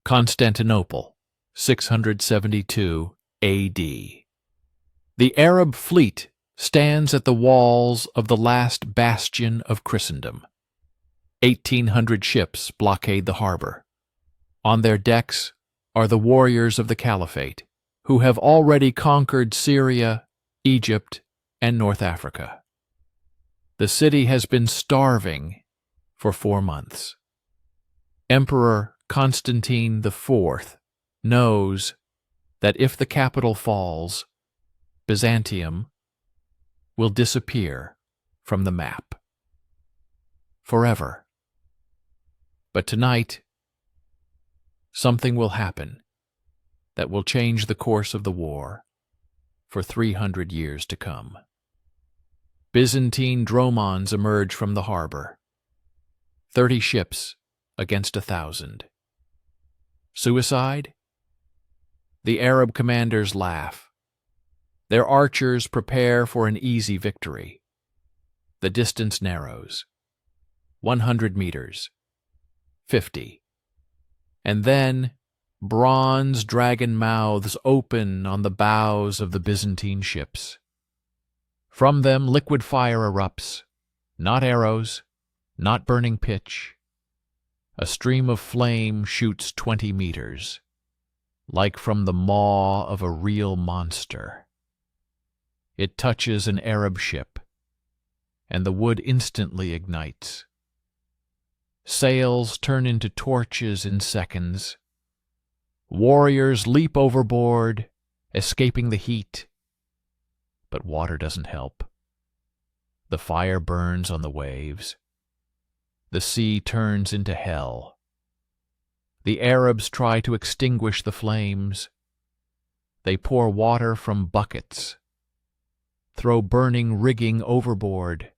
Constantinople, 672 A.D. The Arab fleet stands at the walls of the last bastion of Christendom. 1,800 ships blockade the harbor. On their decks are the warriors of the caliphate, who have already conquered Syria, Egypt, and North Africa. The city has been starving for 4 months. Emperor Constantine IV knows that if the capital falls, Byzantium will disappear from the map forever. But tonight, something will happen that will change the course of the war for 300 years to come. Byzantine dromons emerge from the harbor. 30 ships against 1,000. Suicide? The Arab commanders laugh. Their archers prepare for an easy victory. The distance narrows. 100 meters. 50. And then bronze dragon mouths open on the bows of the Byzantine ships. From them liquid fire erupts, not arrows, not burning pitch. A stream of flame shoots 20 meters, like from the maw of a real monster. It touches an Arab ship, and the wood instantly ignites. Sails turn into torches in seconds. Warriors leap overboard, escaping the heat. But water doesn't help. The fire burns on the waves. The sea turns into hell. The Arabs try to extinguish the flames. They pour water from buckets, throw burning rigging overboard.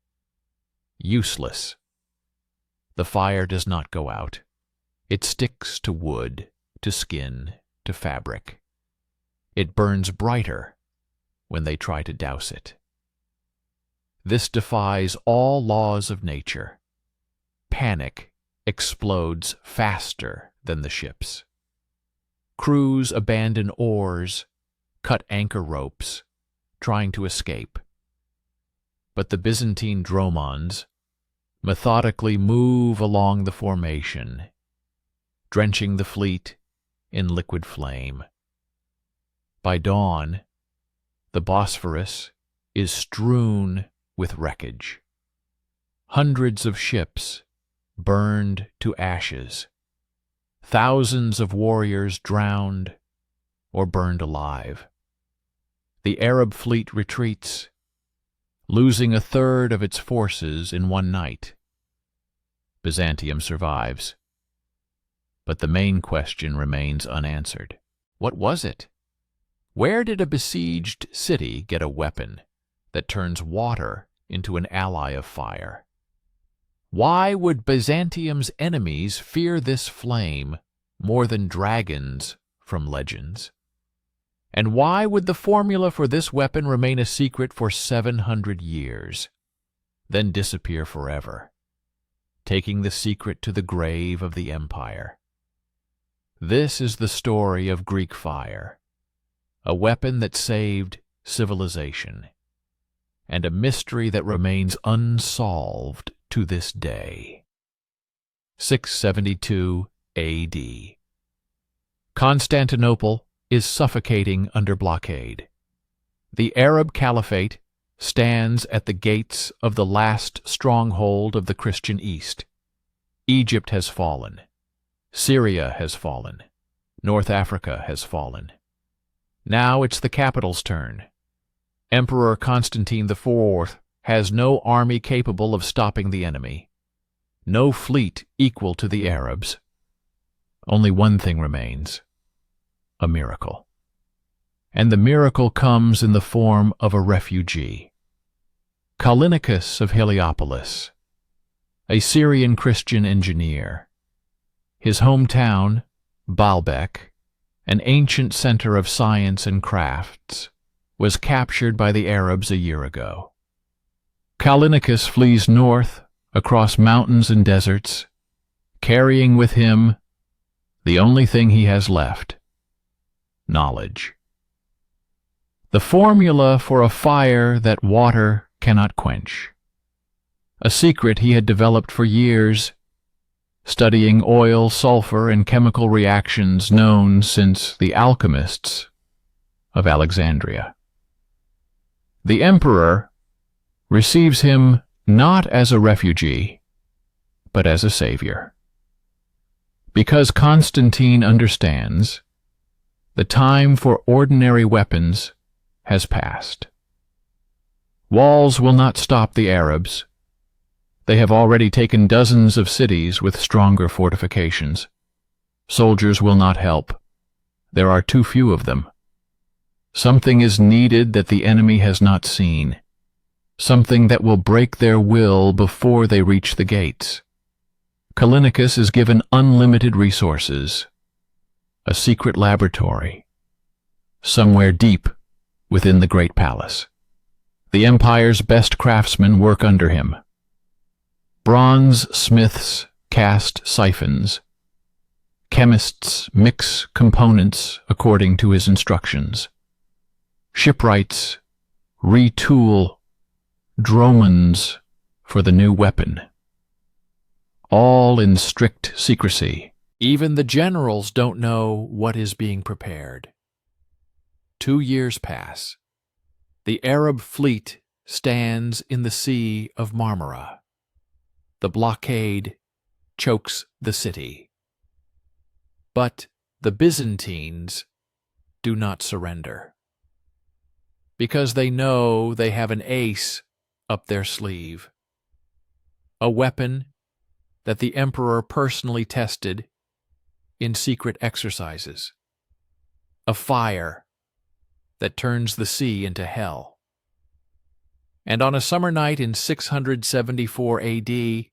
Useless. The fire does not go out. It sticks to wood, to skin, to fabric. It burns brighter when they try to douse it. This defies all laws of nature. Panic explodes faster than the ships. Crews abandon oars, cut anchor ropes, trying to escape. But the Byzantine dromons methodically move along the formation, drenching the fleet in liquid flame. By dawn, the Bosphorus is strewn with wreckage. Hundreds of ships burned to ashes. Thousands of warriors drowned or burned alive. The Arab fleet retreats, losing 1/3 of its forces in one night. Byzantium survives. But the main question remains unanswered. What was it? Where did a besieged city get a weapon that turns water into an ally of fire? Why would Byzantium's enemies fear this flame more than dragons from legends? And why would the formula for this weapon remain a secret for 700 years, then disappear forever, taking the secret to the grave of the empire? This is the story of Greek fire, a weapon that saved civilization, and a mystery that remains unsolved to this day. 672 A.D. Constantinople is suffocating under blockade. The Arab caliphate stands at the gates of the last stronghold of the Christian East. Egypt has fallen. Syria has fallen. North Africa has fallen. Now it's the capital's turn. Emperor Constantine IV has no army capable of stopping the enemy, no fleet equal to the Arabs. Only one thing remains: a miracle. And the miracle comes in the form of a refugee. Callinicus of Heliopolis, a Syrian Christian engineer. His hometown, Baalbek, an ancient center of science and crafts, was captured by the Arabs a year ago. Callinicus flees north, across mountains and deserts, carrying with him The only thing he has left: knowledge. The formula for a fire that water cannot quench. A secret he had developed for years, studying oil, sulfur, and chemical reactions known since the alchemists of Alexandria. The emperor receives him not as a refugee, but as a savior. Because Constantine understands, the time for ordinary weapons has passed. Walls will not stop the Arabs. They have already taken dozens of cities with stronger fortifications. Soldiers will not help. There are too few of them. Something is needed that the enemy has not seen, something that will break their will before they reach the gates. Callinicus is given unlimited resources, a secret laboratory, somewhere deep within the great palace. The empire's best craftsmen work under him. Bronze smiths cast siphons. Chemists mix components according to his instructions. Shipwrights retool dromons for the new weapon. All in strict secrecy. Even the generals don't know what is being prepared. 2 years pass. The Arab fleet stands in the Sea of Marmara. The blockade chokes the city. But the Byzantines do not surrender, because they know they have an ace up their sleeve, a weapon that the emperor personally tested in secret exercises, a fire that turns the sea into hell. And on a summer night in 674 AD,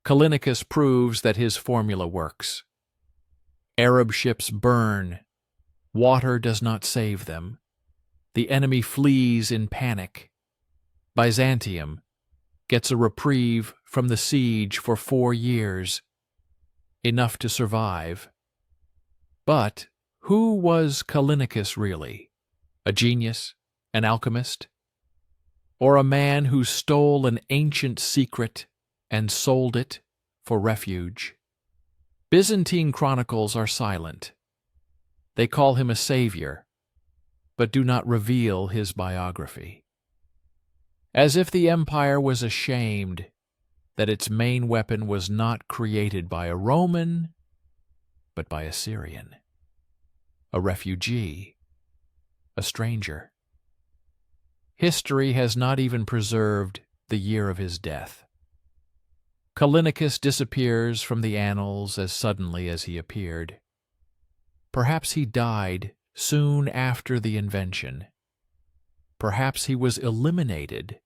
Callinicus proves that his formula works. Arab ships burn. Water does not save them. The enemy flees in panic. Byzantium gets a reprieve from the siege for 4 years, enough to survive. But who was Callinicus really? A genius? An alchemist? Or a man who stole an ancient secret and sold it for refuge? Byzantine chronicles are silent. They call him a savior, but do not reveal his biography. As if the empire was ashamed that its main weapon was not created by a Roman, but by a Syrian, a refugee, a stranger. History has not even preserved the year of his death. Callinicus disappears from the annals as suddenly as he appeared. Perhaps he died soon after the invention. Perhaps he was eliminated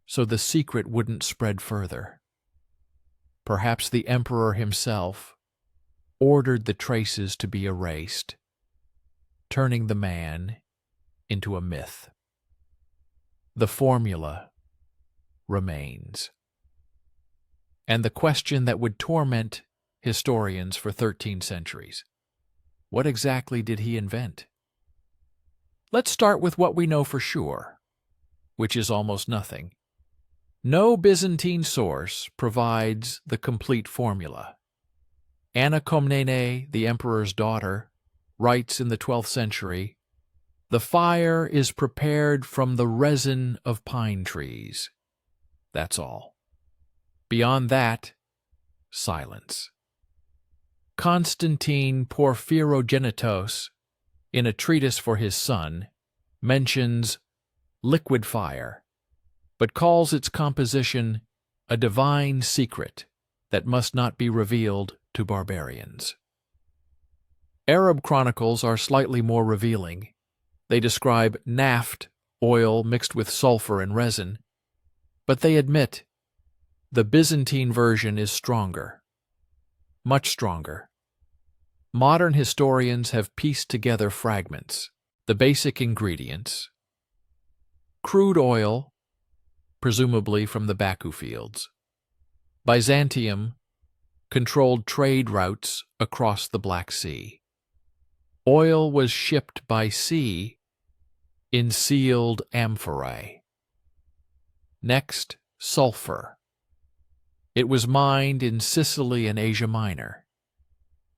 so the secret wouldn't spread further. Perhaps the emperor himself ordered the traces to be erased, turning the man into a myth. The formula remains. And the question that would torment historians for 13 centuries: what exactly did he invent? Let's start with what we know for sure, which is almost nothing. No Byzantine source provides the complete formula. Anna Komnene, the emperor's daughter, writes in the 12th century, "The fire is prepared from the resin of pine trees." That's all. Beyond that, silence. Constantine Porphyrogenitos, in a treatise for his son, mentions liquid fire, but calls its composition a divine secret that must not be revealed to barbarians. Arab chronicles are slightly more revealing. They describe naft, oil mixed with sulfur and resin, but they admit the Byzantine version is stronger, much stronger. Modern historians have pieced together fragments, the basic ingredients: crude oil, presumably from the Baku fields; Byzantium, controlled trade routes across the Black Sea. Oil was shipped by sea in sealed amphorae. Next, sulfur. It was mined in Sicily and Asia Minor.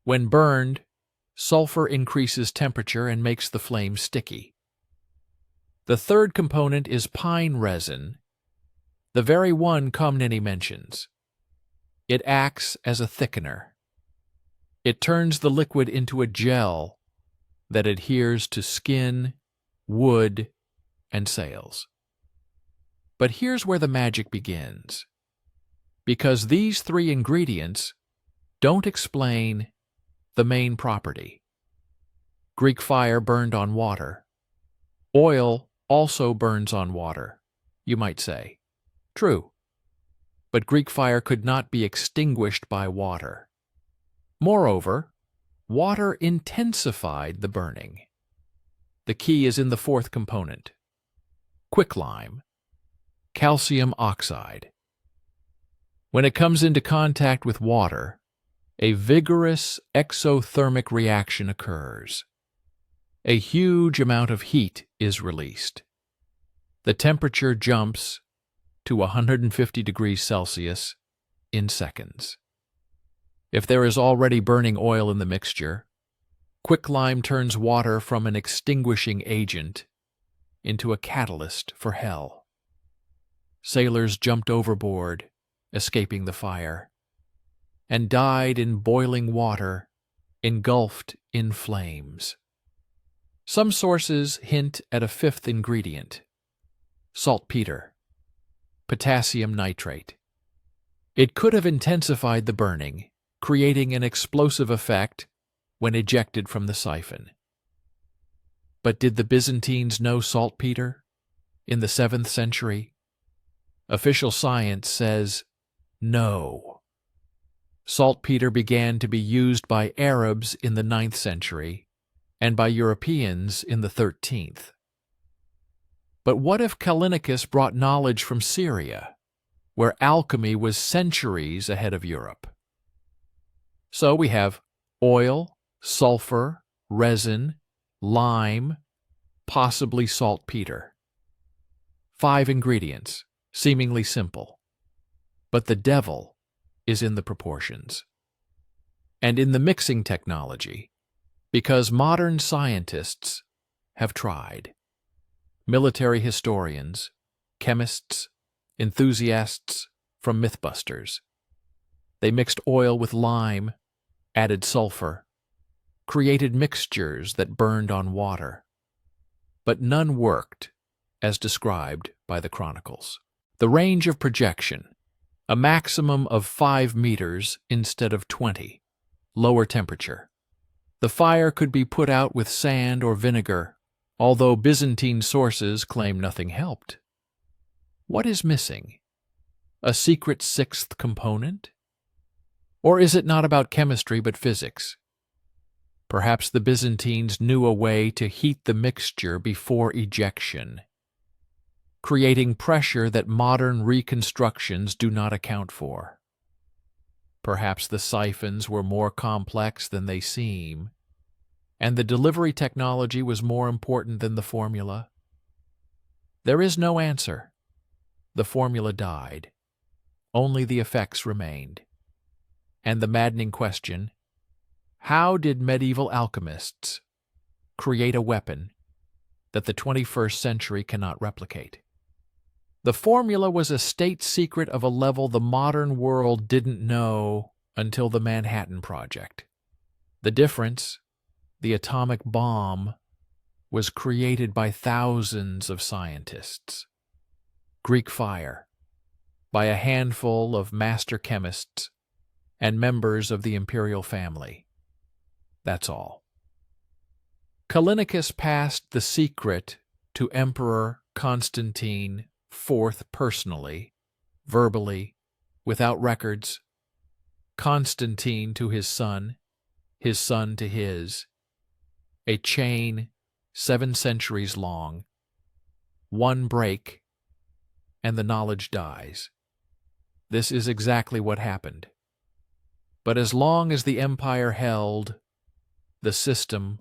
When burned, sulfur increases temperature and makes the flame sticky. The third component is pine resin, the very one Comnene mentions. It acts as a thickener. It turns the liquid into a gel that adheres to skin, wood, and sails. But here's where the magic begins. Because these three ingredients don't explain the main property. Greek fire burned on water. Oil also burns on water, you might say. True. But Greek fire could not be extinguished by water. Moreover, water intensified the burning. The key is in the fourth component, quicklime, calcium oxide. When it comes into contact with water, a vigorous exothermic reaction occurs. A huge amount of heat is released. The temperature jumps to 150 degrees Celsius in seconds. If there is already burning oil in the mixture, quicklime turns water from an extinguishing agent into a catalyst for hell. Sailors jumped overboard, escaping the fire, and died in boiling water, engulfed in flames. Some sources hint at a fifth ingredient, saltpeter, potassium nitrate. It could have intensified the burning, creating an explosive effect when ejected from the siphon. But did the Byzantines know saltpeter in the 7th century? Official science says no. Saltpeter began to be used by Arabs in the 9th century and by Europeans in the 13th. But what if Callinicus brought knowledge from Syria, where alchemy was centuries ahead of Europe? So we have oil, sulfur, resin, lime, possibly saltpeter. 5 ingredients, seemingly simple. But the devil is in the proportions. And in the mixing technology, because modern scientists have tried. Military historians, chemists, enthusiasts from Mythbusters. They mixed oil with lime, added sulfur, created mixtures that burned on water. But none worked, as described by the chronicles. The range of projection, a maximum of 5 meters instead of 20, lower temperature. The fire could be put out with sand or vinegar, although Byzantine sources claim nothing helped. What is missing? A secret 6th component? Or is it not about chemistry but physics? Perhaps the Byzantines knew a way to heat the mixture before ejection, creating pressure that modern reconstructions do not account for. Perhaps the siphons were more complex than they seem, and the delivery technology was more important than the formula. There is no answer. The formula died. Only the effects remained. And the maddening question, how did medieval alchemists create a weapon that the 21st century cannot replicate? The formula was a state secret of a level the modern world didn't know until the Manhattan Project. The difference, the atomic bomb, was created by thousands of scientists. Greek fire, by a handful of master chemists and members of the imperial family. That's all. Callinicus passed the secret to Emperor Constantine IV personally, verbally, without records. Constantine to his son to his. A chain 7 centuries long. One break, and the knowledge dies. This is exactly what happened. But as long as the empire held, the system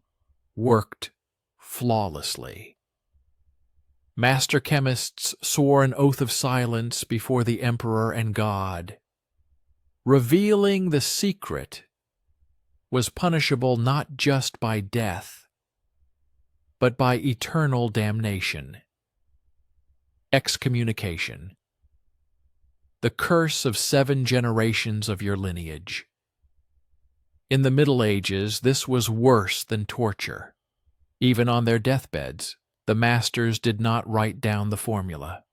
worked flawlessly. Master chemists swore an oath of silence before the emperor and God. Revealing the secret was punishable not just by death, but by eternal damnation. Excommunication. The curse of 7 generations of your lineage. In the Middle Ages, this was worse than torture. Even on their deathbeds, the masters did not write down the formula.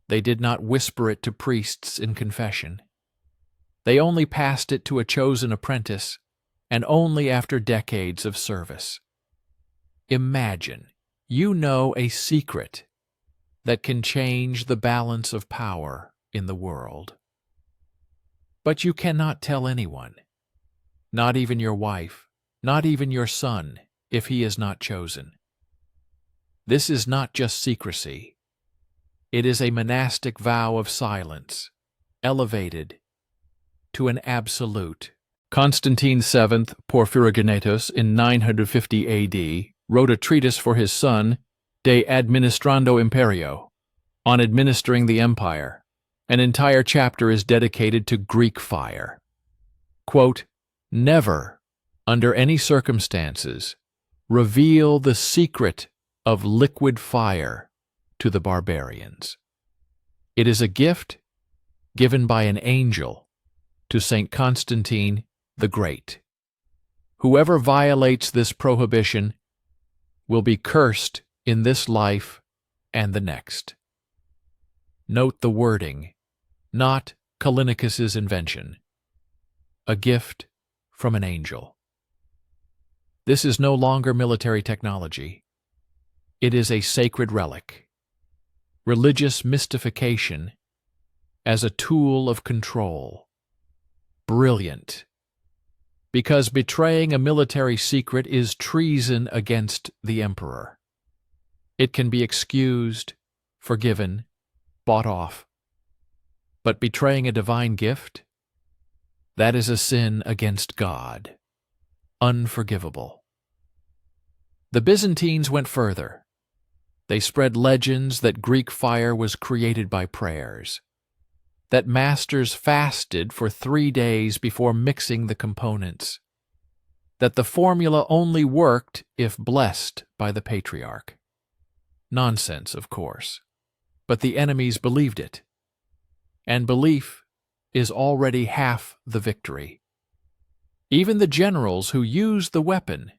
They did not whisper it to priests in confession. They only passed it to a chosen apprentice, and only after decades of service. Imagine, you know a secret that can change the balance of power in the world. But you cannot tell anyone, not even your wife, not even your son, if he is not chosen. This is not just secrecy. It is a monastic vow of silence, elevated to an absolute. Constantine VII Porphyrogenetus in 950 AD wrote a treatise for his son, De Administrando Imperio, on administering the empire. An entire chapter is dedicated to Greek fire. Quote, "Never, under any circumstances, reveal the secret of liquid fire to the barbarians. It is a gift given by an angel to Saint Constantine the Great. Whoever violates this prohibition will be cursed in this life and the next." Note the wording, not Callinicus's invention. A gift from an angel. This is no longer military technology. It is a sacred relic. Religious mystification as a tool of control. Brilliant. Because betraying a military secret is treason against the emperor. It can be excused, forgiven, bought off. But betraying a divine gift? That is a sin against God. Unforgivable. The Byzantines went further. They spread legends that Greek fire was created by prayers, that masters fasted for 3 days before mixing the components, that the formula only worked if blessed by the patriarch. Nonsense, of course, but the enemies believed it, and belief is already half the victory. Even the generals who used the weapon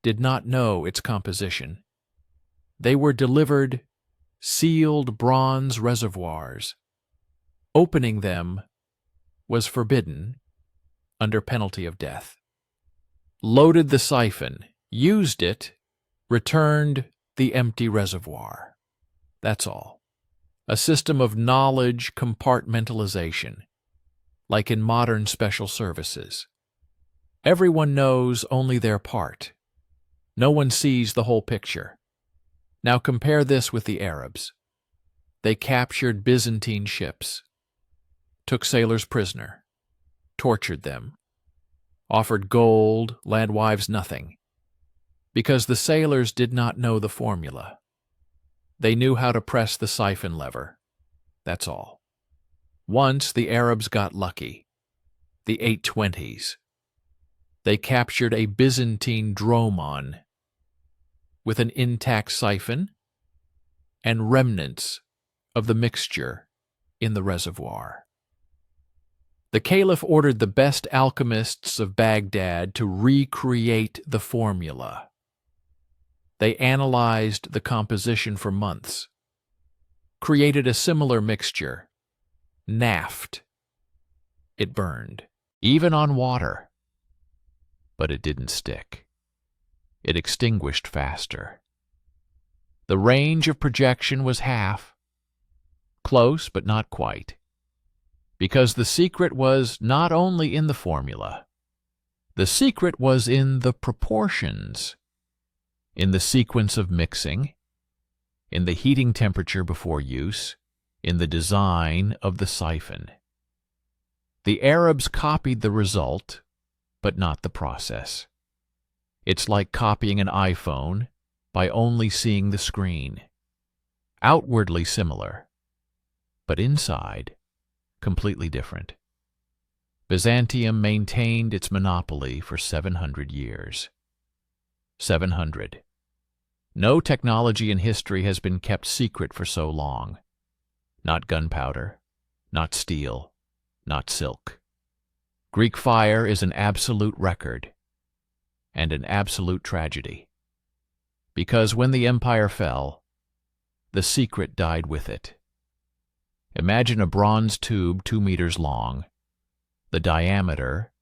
did not know its composition. They were delivered sealed bronze reservoirs. Opening them was forbidden under penalty of death. Loaded the siphon, used it, returned the empty reservoir. That's all. A system of knowledge compartmentalization, like in modern special services. Everyone knows only their part. No one sees the whole picture. Now compare this with the Arabs. They captured Byzantine ships, took sailors prisoner, tortured them, offered gold, landwives nothing, because the sailors did not know the formula. They knew how to press the siphon lever. That's all. Once the Arabs got lucky. The 820s. They captured a Byzantine dromon with an intact siphon and remnants of the mixture in the reservoir. The caliph ordered the best alchemists of Baghdad to recreate the formula. They analyzed the composition for months, created a similar mixture, naft. It burned, even on water. But it didn't stick. It extinguished faster. The range of projection was half. Close, but not quite. Because the secret was not only in the formula. The secret was in the proportions, in the sequence of mixing, in the heating temperature before use, in the design of the siphon. The Arabs copied the result, but not the process. It's like copying an iPhone by only seeing the screen. Outwardly similar, but inside, completely different. Byzantium maintained its monopoly for 700 years. 700. No technology in history has been kept secret for so long. Not gunpowder, not steel, not silk. Greek fire is an absolute record and an absolute tragedy. Because when the empire fell, the secret died with it. Imagine a bronze tube 2 meters long, the diameter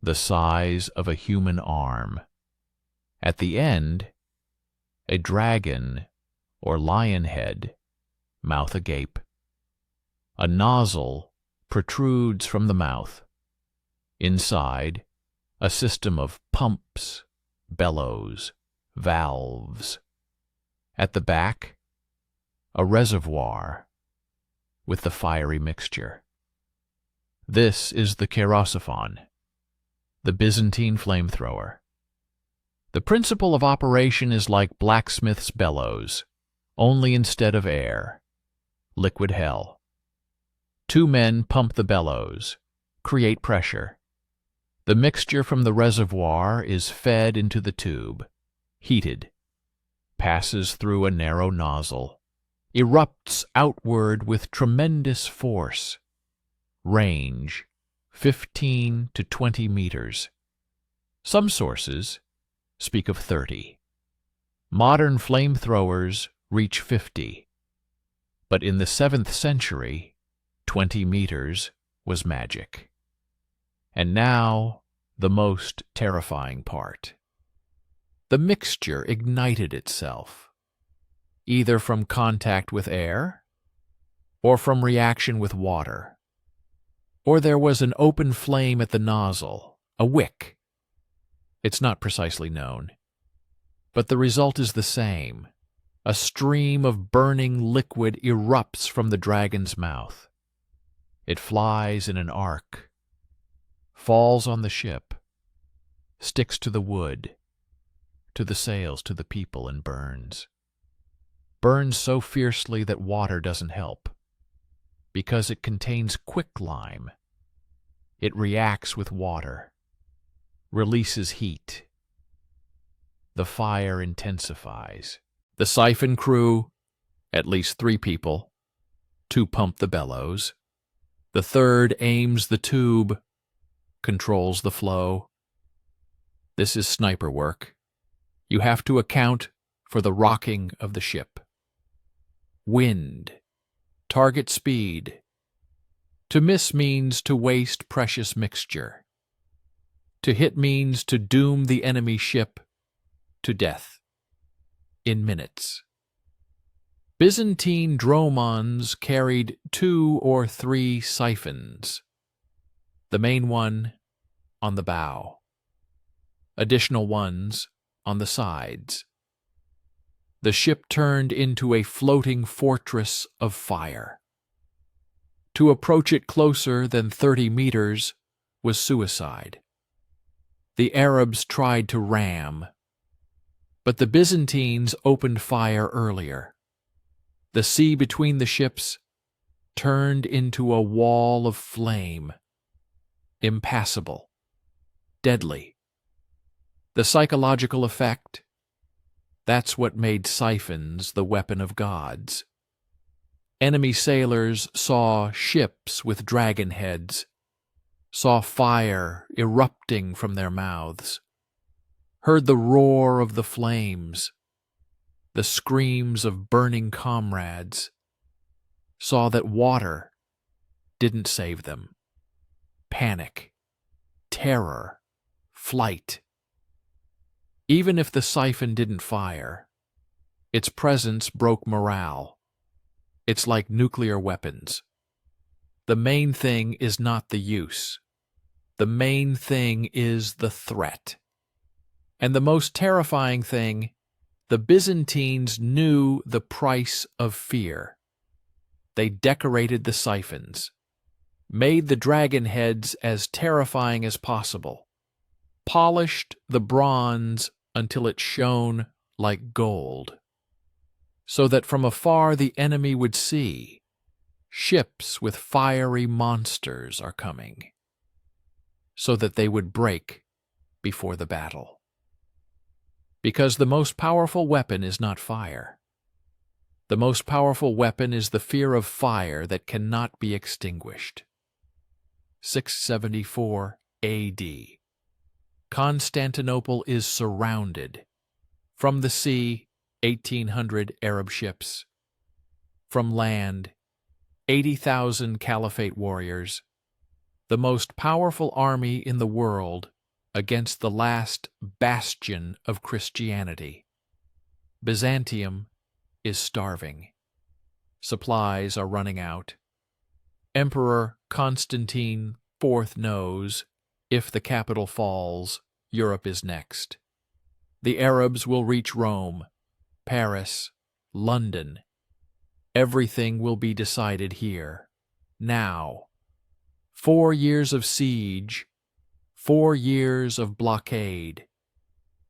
the size of a human arm. At the end, a dragon or lion head, mouth agape. A nozzle protrudes from the mouth. Inside, a system of pumps, bellows, valves. At the back, a reservoir with the fiery mixture. This is the kerosiphon, the Byzantine flamethrower. The principle of operation is like blacksmith's bellows, only instead of air, liquid hell. 2 men pump the bellows, create pressure. The mixture from the reservoir is fed into the tube, heated, passes through a narrow nozzle, erupts outward with tremendous force. Range 15 to 20 meters. Some sources speak of 30. Modern flamethrowers reach 50. But in the 7th century, 20 meters was magic. And now, the most terrifying part. The mixture ignited itself, either from contact with air or from reaction with water. Or there was an open flame at the nozzle, a wick. It's not precisely known, but the result is the same. A stream of burning liquid erupts from the dragon's mouth. It flies in an arc, falls on the ship, sticks to the wood, to the sails, to the people, and burns. Burns so fiercely that water doesn't help, because it contains quicklime. It reacts with water, releases heat. The fire intensifies. The siphon crew, at least 3 people, 2 pump the bellows. The 3rd aims the tube, controls the flow. This is sniper work. You have to account for the rocking of the ship. Wind, target speed. To miss means to waste precious mixture. To hit means to doom the enemy ship to death in minutes. Byzantine dromons carried 2 or 3 siphons, the main one on the bow, additional ones on the sides. The ship turned into a floating fortress of fire. To approach it closer than 30 meters was suicide. The Arabs tried to ram, but the Byzantines opened fire earlier. The sea between the ships turned into a wall of flame, impassable, deadly. The psychological effect? That's what made siphons the weapon of gods. Enemy sailors saw ships with dragon heads, saw fire erupting from their mouths, heard the roar of the flames, the screams of burning comrades, saw that water didn't save them. Panic, terror, flight. Even if the siphon didn't fire, its presence broke morale. It's like nuclear weapons. The main thing is not the use. The main thing is the threat. And the most terrifying thing, the Byzantines knew the price of fear. They decorated the siphons. made the dragon heads as terrifying as possible, polished the bronze until it shone like gold, so that from afar the enemy would see ships with fiery monsters are coming, so that they would break before the battle. Because the most powerful weapon is not fire. The most powerful weapon is the fear of fire that cannot be extinguished. 674 A.D. Constantinople is surrounded. From the sea, 1,800 Arab ships. From land, 80,000 caliphate warriors. The most powerful army in the world against the last bastion of Christianity. Byzantium is starving. Supplies are running out. Emperor Constantine IV knows, if the capital falls, Europe is next. The Arabs will reach Rome, Paris, London. Everything will be decided here, now. 4 years of siege, 4 years of blockade.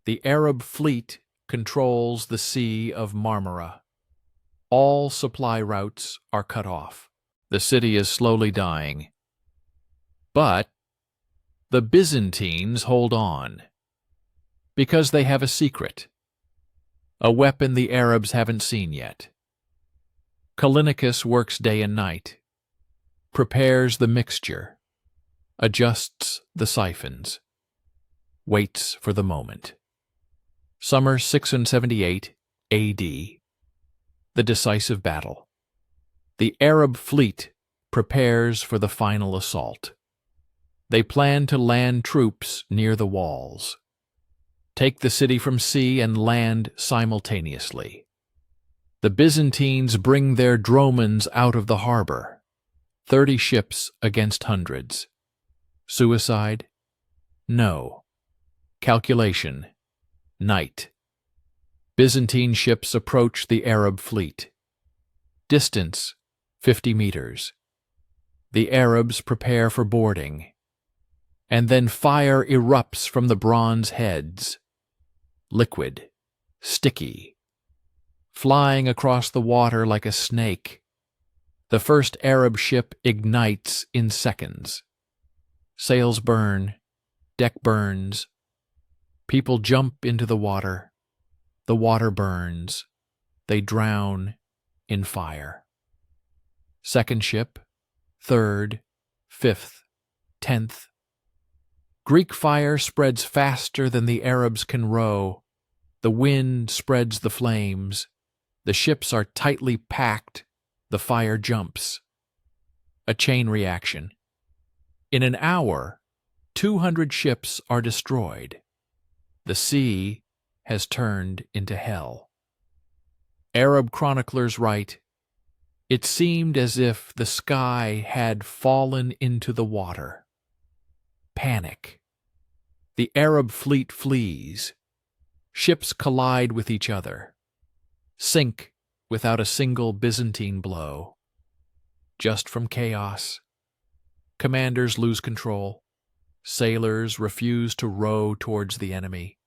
The Arab fleet controls the Sea of Marmara. All supply routes are cut off. The city is slowly dying. But the Byzantines hold on, because they have a secret, a weapon the Arabs haven't seen yet. Callinicus works day and night, prepares the mixture, adjusts the siphons, waits for the moment. Summer 678 A.D. The decisive battle. The Arab fleet prepares for the final assault. They plan to land troops near the walls, take the city from sea and land simultaneously. The Byzantines bring their dromons out of the harbor, 30 ships against hundreds. Suicide? No. Calculation? Night. Byzantine ships approach the Arab fleet. Distance, 50 meters. The Arabs prepare for boarding. And then fire erupts from the bronze heads. Liquid, sticky, flying across the water like a snake. The first Arab ship ignites in seconds. Sails burn, deck burns. People jump into the water burns. They drown in fire. Second ship, third, fifth, 10th. Greek fire spreads faster than the Arabs can row. The wind spreads the flames. The ships are tightly packed. The fire jumps. A chain reaction. In an hour, 200 ships are destroyed. The sea has turned into hell. Arab chroniclers write, "It seemed as if the sky had fallen into the water." Panic. The Arab fleet flees. Ships collide with each other, sink without a single Byzantine blow. Just from chaos. Commanders lose control. Sailors refuse to row towards the enemy.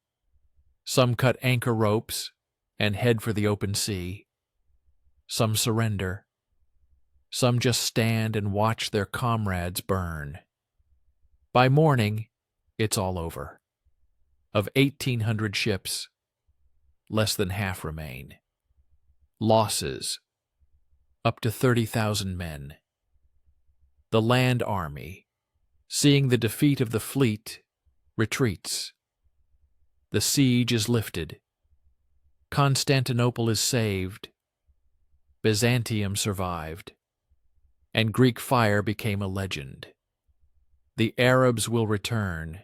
Some cut anchor ropes and head for the open sea. Some surrender. Some just stand and watch their comrades burn. By morning, it's all over. Of 1,800 ships, less than half remain. Losses, up to 30,000 men. The land army, seeing the defeat of the fleet, retreats. The siege is lifted. Constantinople is saved. Byzantium survived. And Greek fire became a legend. The Arabs will return,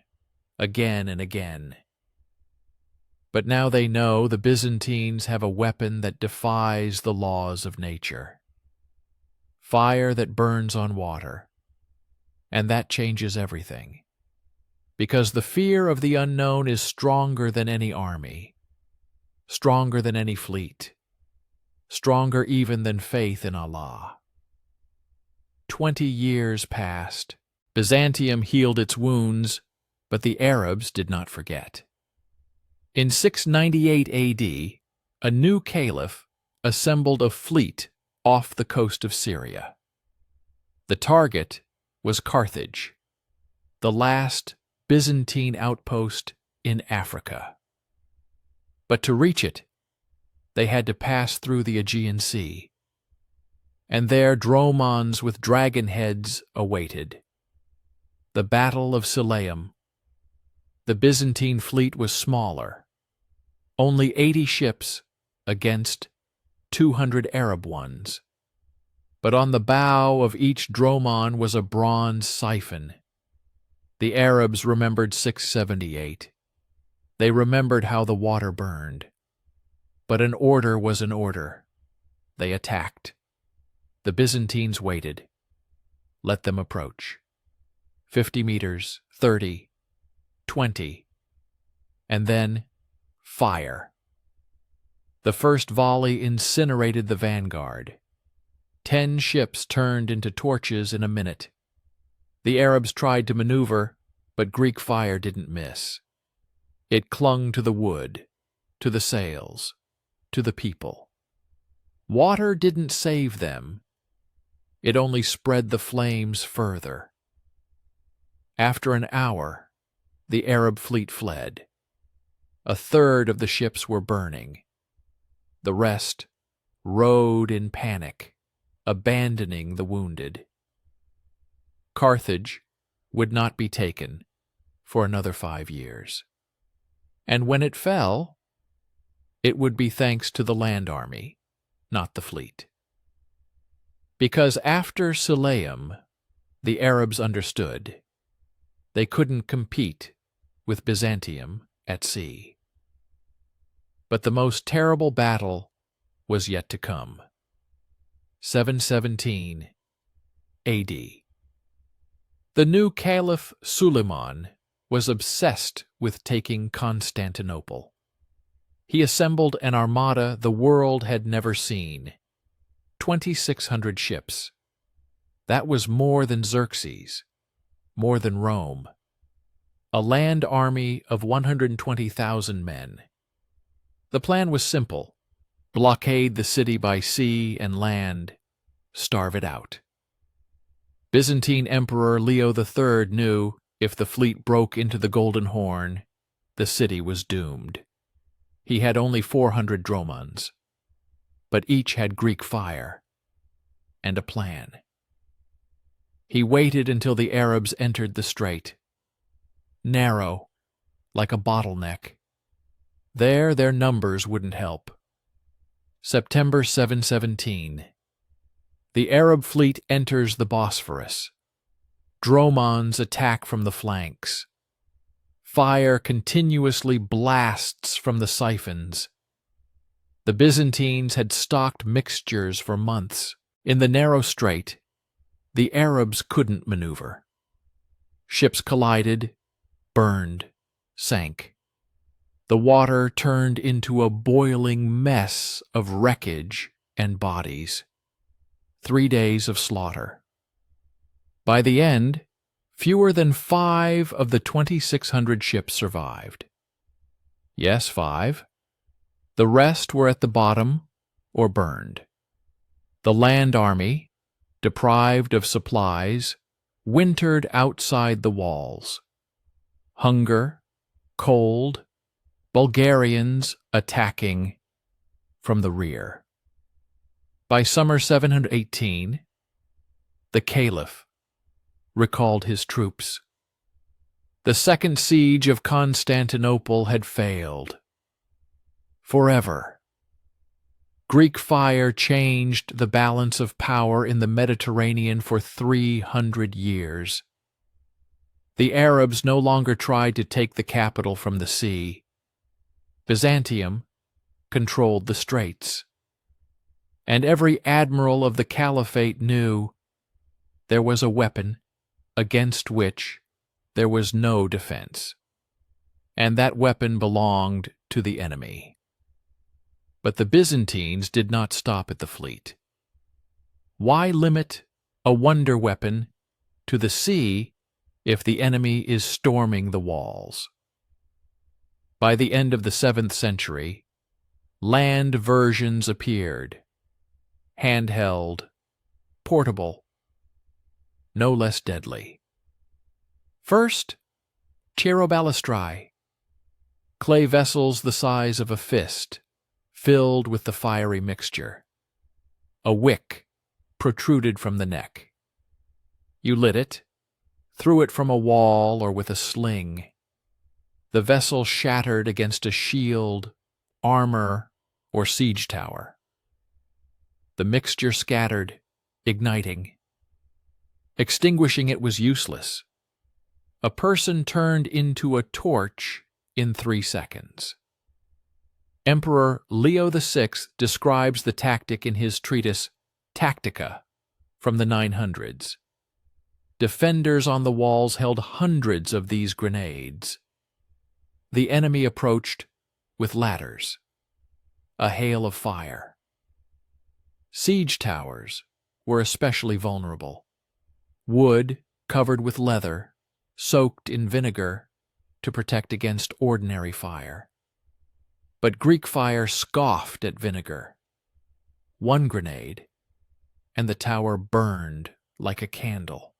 again and again. But now they know the Byzantines have a weapon that defies the laws of nature. Fire that burns on water. And that changes everything. Because the fear of the unknown is stronger than any army, stronger than any fleet, stronger even than faith in Allah. 20 years passed. Byzantium healed its wounds, but the Arabs did not forget. In 698 AD, a new caliph assembled a fleet off the coast of Syria. The target was Carthage, the last Byzantine outpost in Africa. But to reach it, they had to pass through the Aegean Sea, and there dromons with dragon heads awaited. The Battle of Siloam. The Byzantine fleet was smaller, only 80 ships against 200 Arab ones. But on the bow of each dromon was a bronze siphon. The Arabs remembered 678. They remembered how the water burned. But an order was an order. They attacked. The Byzantines waited. Let them approach. 50 meters, 30, 20, and then fire. The first volley incinerated the vanguard. 10 ships turned into torches in a minute. The Arabs tried to maneuver, but Greek fire didn't miss. It clung to the wood, to the sails, to the people. Water didn't save them. It only spread the flames further. After an hour, the Arab fleet fled. A third of the ships were burning. The rest rowed in panic, abandoning the wounded. Carthage would not be taken for another 5 years. And when it fell, it would be thanks to the land army, not the fleet. Because after Siloam, the Arabs understood they couldn't compete with Byzantium at sea. But the most terrible battle was yet to come. 717 AD. The new Caliph Suleiman was obsessed with taking Constantinople. He assembled an armada the world had never seen, 2,600 ships. That was more than Xerxes, more than Rome. A land army of 120,000 men. The plan was simple: blockade the city by sea and land, starve it out. Byzantine Emperor Leo III knew if the fleet broke into the Golden Horn, the city was doomed. He had only 400 dromons, but each had Greek fire and a plan. He waited until the Arabs entered the strait. Narrow, like a bottleneck. There their numbers wouldn't help. September 717. The Arab fleet enters the Bosphorus. Dromons attack from the flanks. Fire continuously blasts from the siphons. The Byzantines had stocked mixtures for months. In the narrow strait, the Arabs couldn't maneuver. Ships collided, burned, sank. The water turned into a boiling mess of wreckage and bodies. 3 days of slaughter. By the end, fewer than 5 of the 2,600 ships survived. Yes, 5. The rest were at the bottom or burned. The land army, deprived of supplies, wintered outside the walls. Hunger, cold, Bulgarians attacking from the rear. By summer 718, the Caliph recalled his troops. The second siege of Constantinople had failed. Forever. Greek fire changed the balance of power in the Mediterranean for 300 years. The Arabs no longer tried to take the capital from the sea. Byzantium controlled the straits. And every admiral of the caliphate knew there was a weapon against which there was no defense. And that weapon belonged to the enemy. But the Byzantines did not stop at the fleet. Why limit a wonder weapon, to the sea if the enemy is storming the walls. By the end of the 7th century, land versions appeared, handheld, portable, no less deadly. First, cheirobalistrae, clay vessels the size of a fist, filled with the fiery mixture. A wick protruded from the neck. You lit it, threw it from a wall or with a sling. The vessel shattered against a shield, armor, or siege tower. The mixture scattered, igniting. Extinguishing it was useless. A person turned into a torch in 3 seconds. Emperor Leo VI describes the tactic in his treatise Tactica from the 900s. Defenders on the walls held hundreds of these grenades. The enemy approached with ladders, a hail of fire. Siege towers were especially vulnerable. Wood covered with leather, soaked in vinegar to protect against ordinary fire. But Greek fire scoffed at vinegar. One grenade, and the tower burned like a candle.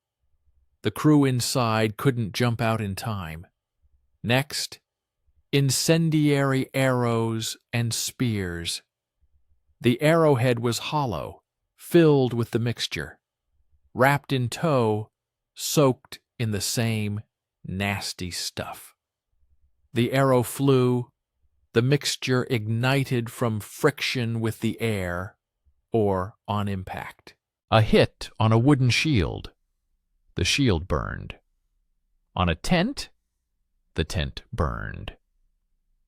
The crew inside couldn't jump out in time. Next, incendiary arrows and spears. The arrowhead was hollow, filled with the mixture, wrapped in tow, soaked in the same nasty stuff. The arrow flew, the mixture ignited from friction with the air or on impact. A hit on a wooden shield. The shield burned. On a tent, the tent burned.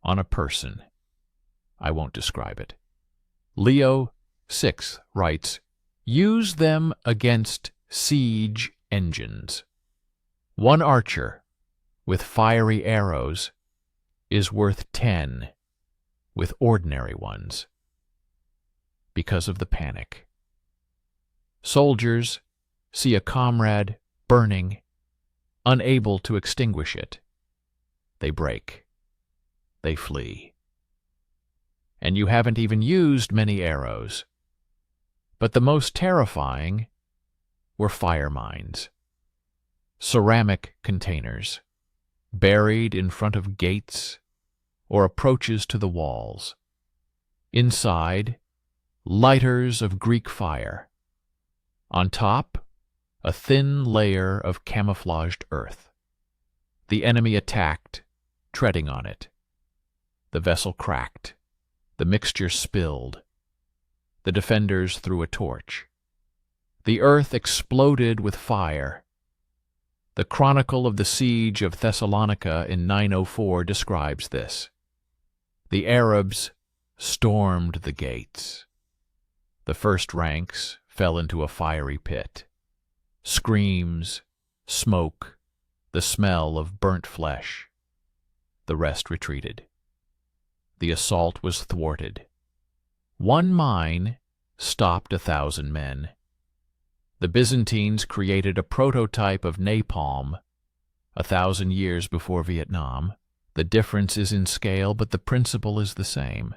On a person, I won't describe it. Leo VI writes, "Use them against siege engines. One archer with fiery arrows is worth 10 with ordinary ones." Because of the panic. Soldiers see a comrade burning, unable to extinguish it. They break. They flee. And you haven't even used many arrows. But the most terrifying were fire mines. Ceramic containers, buried in front of gates or approaches to the walls. Inside, lighters of Greek fire. On top, a thin layer of camouflaged earth. The enemy attacked, treading on it. The vessel cracked. The mixture spilled. The defenders threw a torch. The earth exploded with fire. The Chronicle of the Siege of Thessalonica in 904 describes this. The Arabs stormed the gates. The first ranks fell into a fiery pit. Screams, smoke, the smell of burnt flesh. The rest retreated. The assault was thwarted. One mine stopped 1,000 men. The Byzantines created a prototype of napalm 1,000 years before Vietnam. The difference is in scale, but the principle is the same.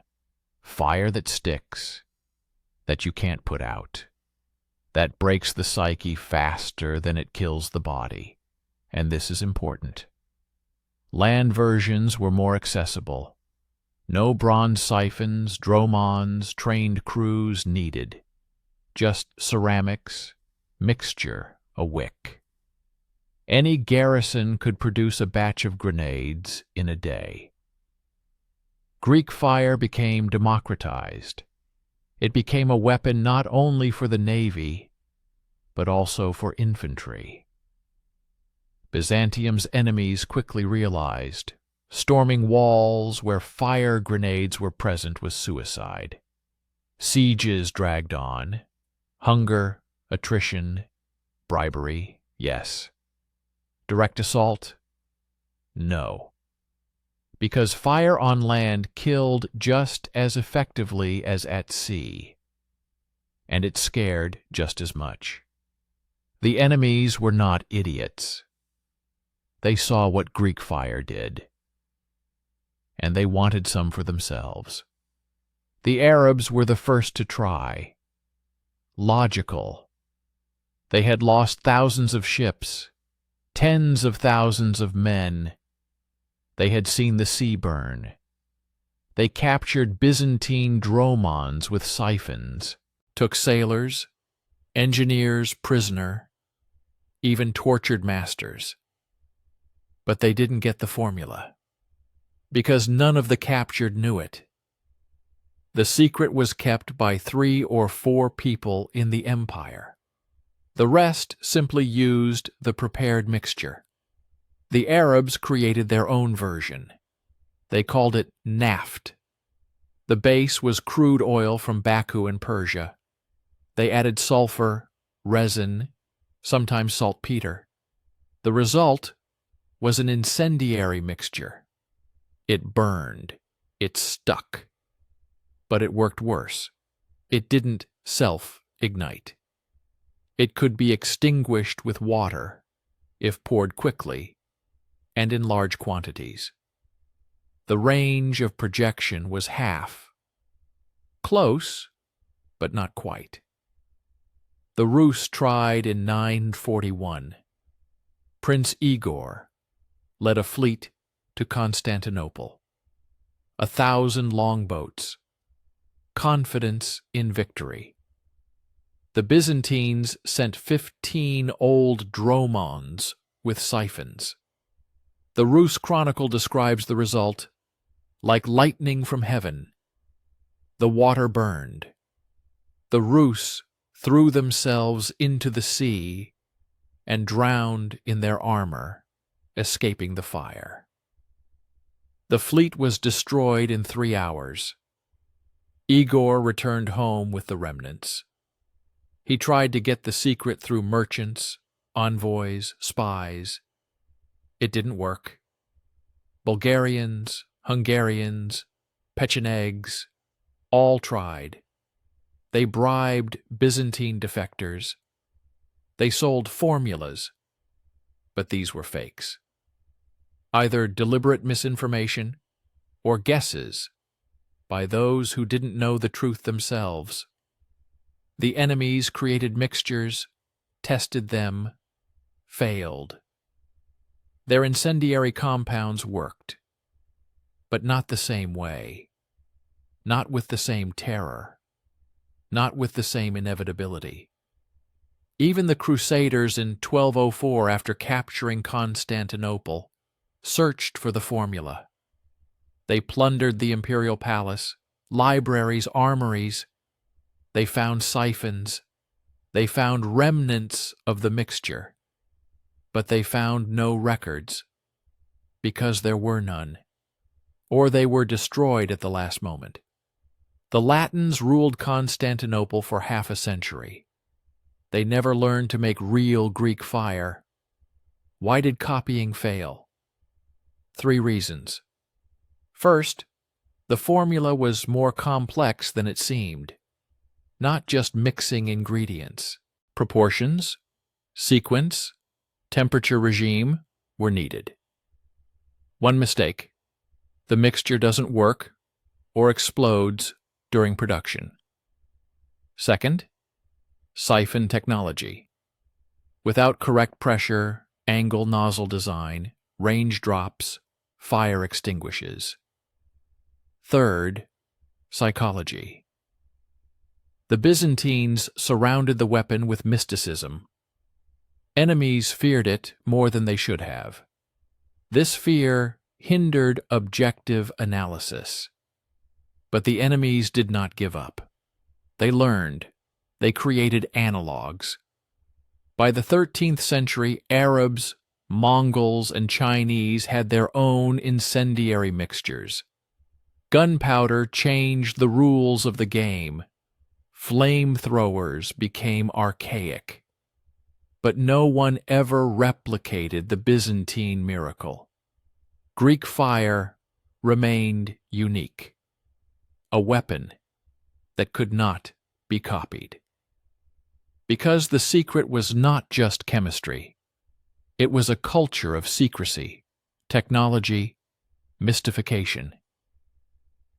Fire that sticks, that you can't put out. That breaks the psyche faster than it kills the body. And this is important. Land versions were more accessible. No bronze siphons, dromons, trained crews needed. Just ceramics, mixture, a wick. Any garrison could produce a batch of grenades in a day. Greek fire became democratized. It became a weapon not only for the navy, but also for infantry. Byzantium's enemies quickly realized storming walls where fire grenades were present was suicide. Sieges dragged on. Hunger, attrition, bribery, yes. Direct assault? No. Because fire on land killed just as effectively as at sea, and it scared just as much. The enemies were not idiots. They saw what Greek fire did, and they wanted some for themselves. The Arabs were the first to try. Logical. They had lost thousands of ships, tens of thousands of men. They had seen the sea burn. They captured Byzantine dromons with siphons, took sailors, engineers prisoner, even tortured masters. But they didn't get the formula, because none of the captured knew it. The secret was kept by 3 or 4 people in the empire. The rest simply used the prepared mixture. The Arabs created their own version. They called it naft. The base was crude oil from Baku in Persia. They added sulfur, resin, sometimes saltpeter. The result was an incendiary mixture. It burned. It stuck. But it worked worse. It didn't self-ignite. It could be extinguished with water, if poured quickly, and in large quantities. The range of projection was half. Close, but not quite. The Rus tried in 941. Prince Igor led a fleet to Constantinople. 1,000 longboats. Confidence in victory. The Byzantines sent 15 old dromons with siphons. The Rus Chronicle describes the result like lightning from heaven. The water burned. The Rus threw themselves into the sea and drowned in their armor, escaping the fire. The fleet was destroyed in 3 hours. Igor returned home with the remnants. He tried to get the secret through merchants, envoys, spies. It didn't work. Bulgarians, Hungarians, Pechenegs, all tried. They bribed Byzantine defectors. They sold formulas, but these were fakes. Either deliberate misinformation or guesses by those who didn't know the truth themselves. The enemies created mixtures, tested them, failed. Their incendiary compounds worked, but not the same way, not with the same terror, not with the same inevitability. Even the Crusaders in 1204, after capturing Constantinople, searched for the formula. They plundered the imperial palace, libraries, armories. They found siphons. They found remnants of the mixture. But they found no records, because there were none, or they were destroyed at the last moment. The Latins ruled Constantinople for half a century. They never learned to make real Greek fire. Why did copying fail? 3 reasons. First, the formula was more complex than it seemed. Not just mixing ingredients. Proportions, sequence, temperature regime were needed. One mistake. The mixture doesn't work or explodes during production. Second, siphon technology. Without correct pressure, angle nozzle design, range drops, fire extinguishes. Third, psychology. The Byzantines surrounded the weapon with mysticism. Enemies feared it more than they should have. This fear hindered objective analysis. But the enemies did not give up. They learned. They created analogs. By the 13th century, Arabs, Mongols, and Chinese had their own incendiary mixtures. Gunpowder changed the rules of the game. Flamethrowers became archaic. But no one ever replicated the Byzantine miracle. Greek fire remained unique. A weapon that could not be copied. Because the secret was not just chemistry. It was a culture of secrecy, technology, mystification.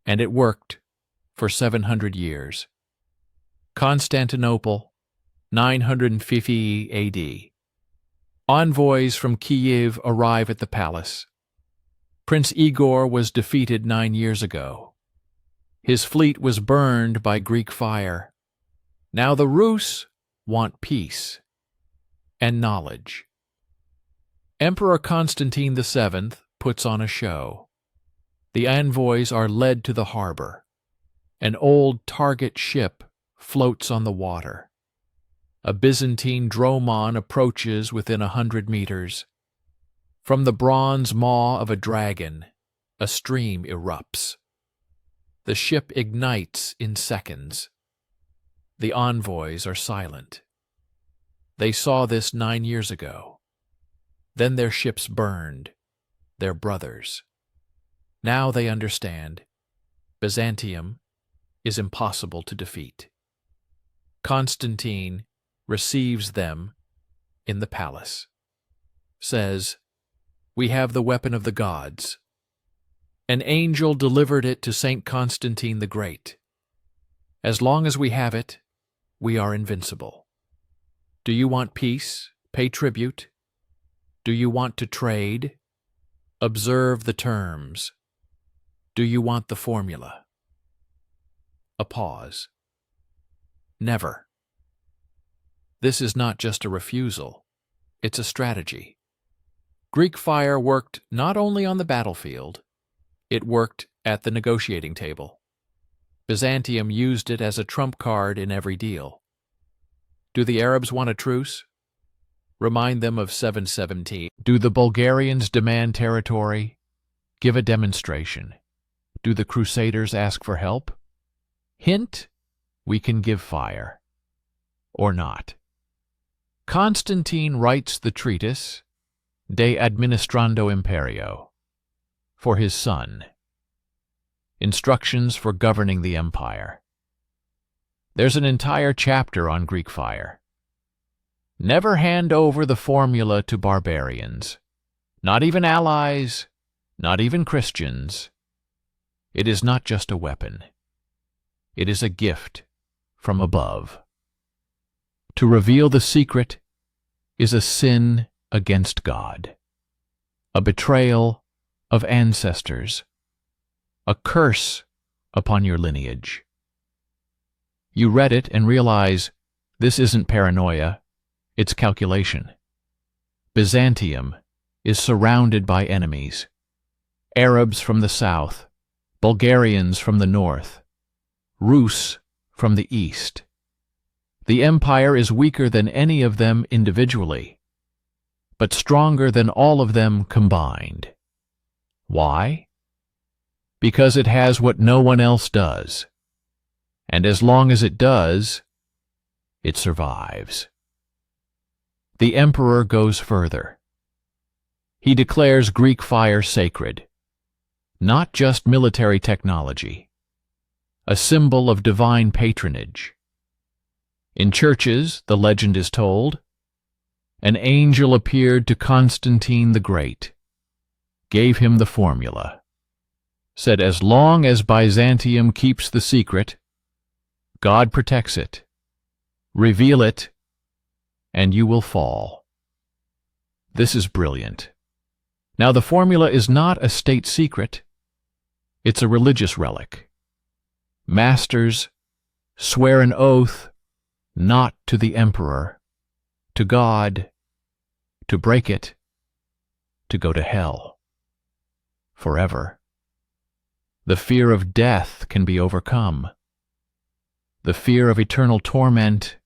And it worked for 700 years. Constantinople, 950 AD. Envoys from Kiev arrive at the palace. Prince Igor was defeated 9 years ago. His fleet was burned by Greek fire. Now the Rus want peace and knowledge. Emperor Constantine VII puts on a show. The envoys are led to the harbor. An old target ship floats on the water. A Byzantine dromon approaches within 100 meters. From the bronze maw of a dragon, a stream erupts. The ship ignites in seconds. The envoys are silent. They saw this 9 years ago. Then their ships burned, their brothers. Now they understand. Byzantium is impossible to defeat. Constantine receives them in the palace. Says, "We have the weapon of the gods. An angel delivered it to St. Constantine the Great. As long as we have it, we are invincible. Do you want peace? Pay tribute. Do you want to trade? Observe the terms. Do you want the formula?" A pause. Never. This is not just a refusal. It's a strategy. Greek fire worked not only on the battlefield, it worked at the negotiating table. Byzantium used it as a trump card in every deal. Do the Arabs want a truce? Remind them of 717. Do the Bulgarians demand territory? Give a demonstration. Do the Crusaders ask for help? Hint, we can give fire. Or not. Constantine writes the treatise De Administrando Imperio for his son. Instructions for governing the empire. There's an entire chapter on Greek fire. Never hand over the formula to barbarians, not even allies, not even Christians. It is not just a weapon. It is a gift from above. To reveal the secret is a sin against God, a betrayal of ancestors, a curse upon your lineage. You read it and realize this isn't paranoia, it's calculation. Byzantium is surrounded by enemies. Arabs from the south, Bulgarians from the north, Rus from the east. The empire is weaker than any of them individually, but stronger than all of them combined. Why? Because it has what no one else does. And as long as it does, it survives. The emperor goes further. He declares Greek fire sacred, not just military technology, a symbol of divine patronage. In churches, the legend is told, an angel appeared to Constantine the Great, gave him the formula, said as long as Byzantium keeps the secret, God protects it. Reveal it, and you will fall. This is brilliant. Now, the formula is not a state secret. It's a religious relic. Masters swear an oath not to the emperor, to God, to break it, to go to hell. Forever. The fear of death can be overcome. The fear of eternal torment,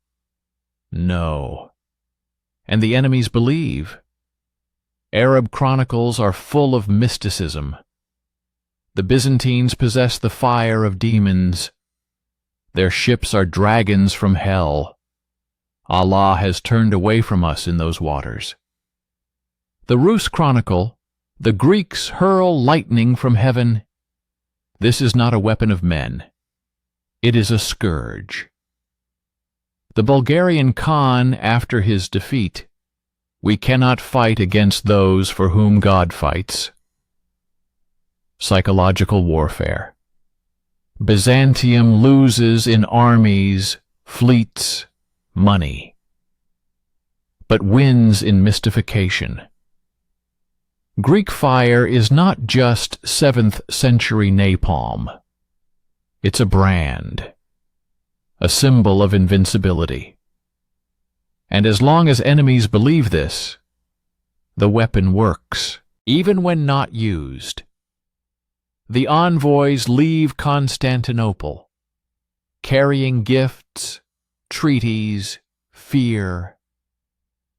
no. And the enemies believe. Arab chronicles are full of mysticism. The Byzantines possess the fire of demons. Their ships are dragons from hell. Allah has turned away from us in those waters. The Rus chronicle, the Greeks hurl lightning from heaven. This is not a weapon of men. It is a scourge. The Bulgarian Khan, after his defeat, "We cannot fight against those for whom God fights." Psychological warfare. Byzantium loses in armies, fleets, money, but wins in mystification. Greek fire is not just 7th century napalm. It's a brand, a symbol of invincibility. And as long as enemies believe this, the weapon works, even when not used. The envoys leave Constantinople, carrying gifts, treaties, fear.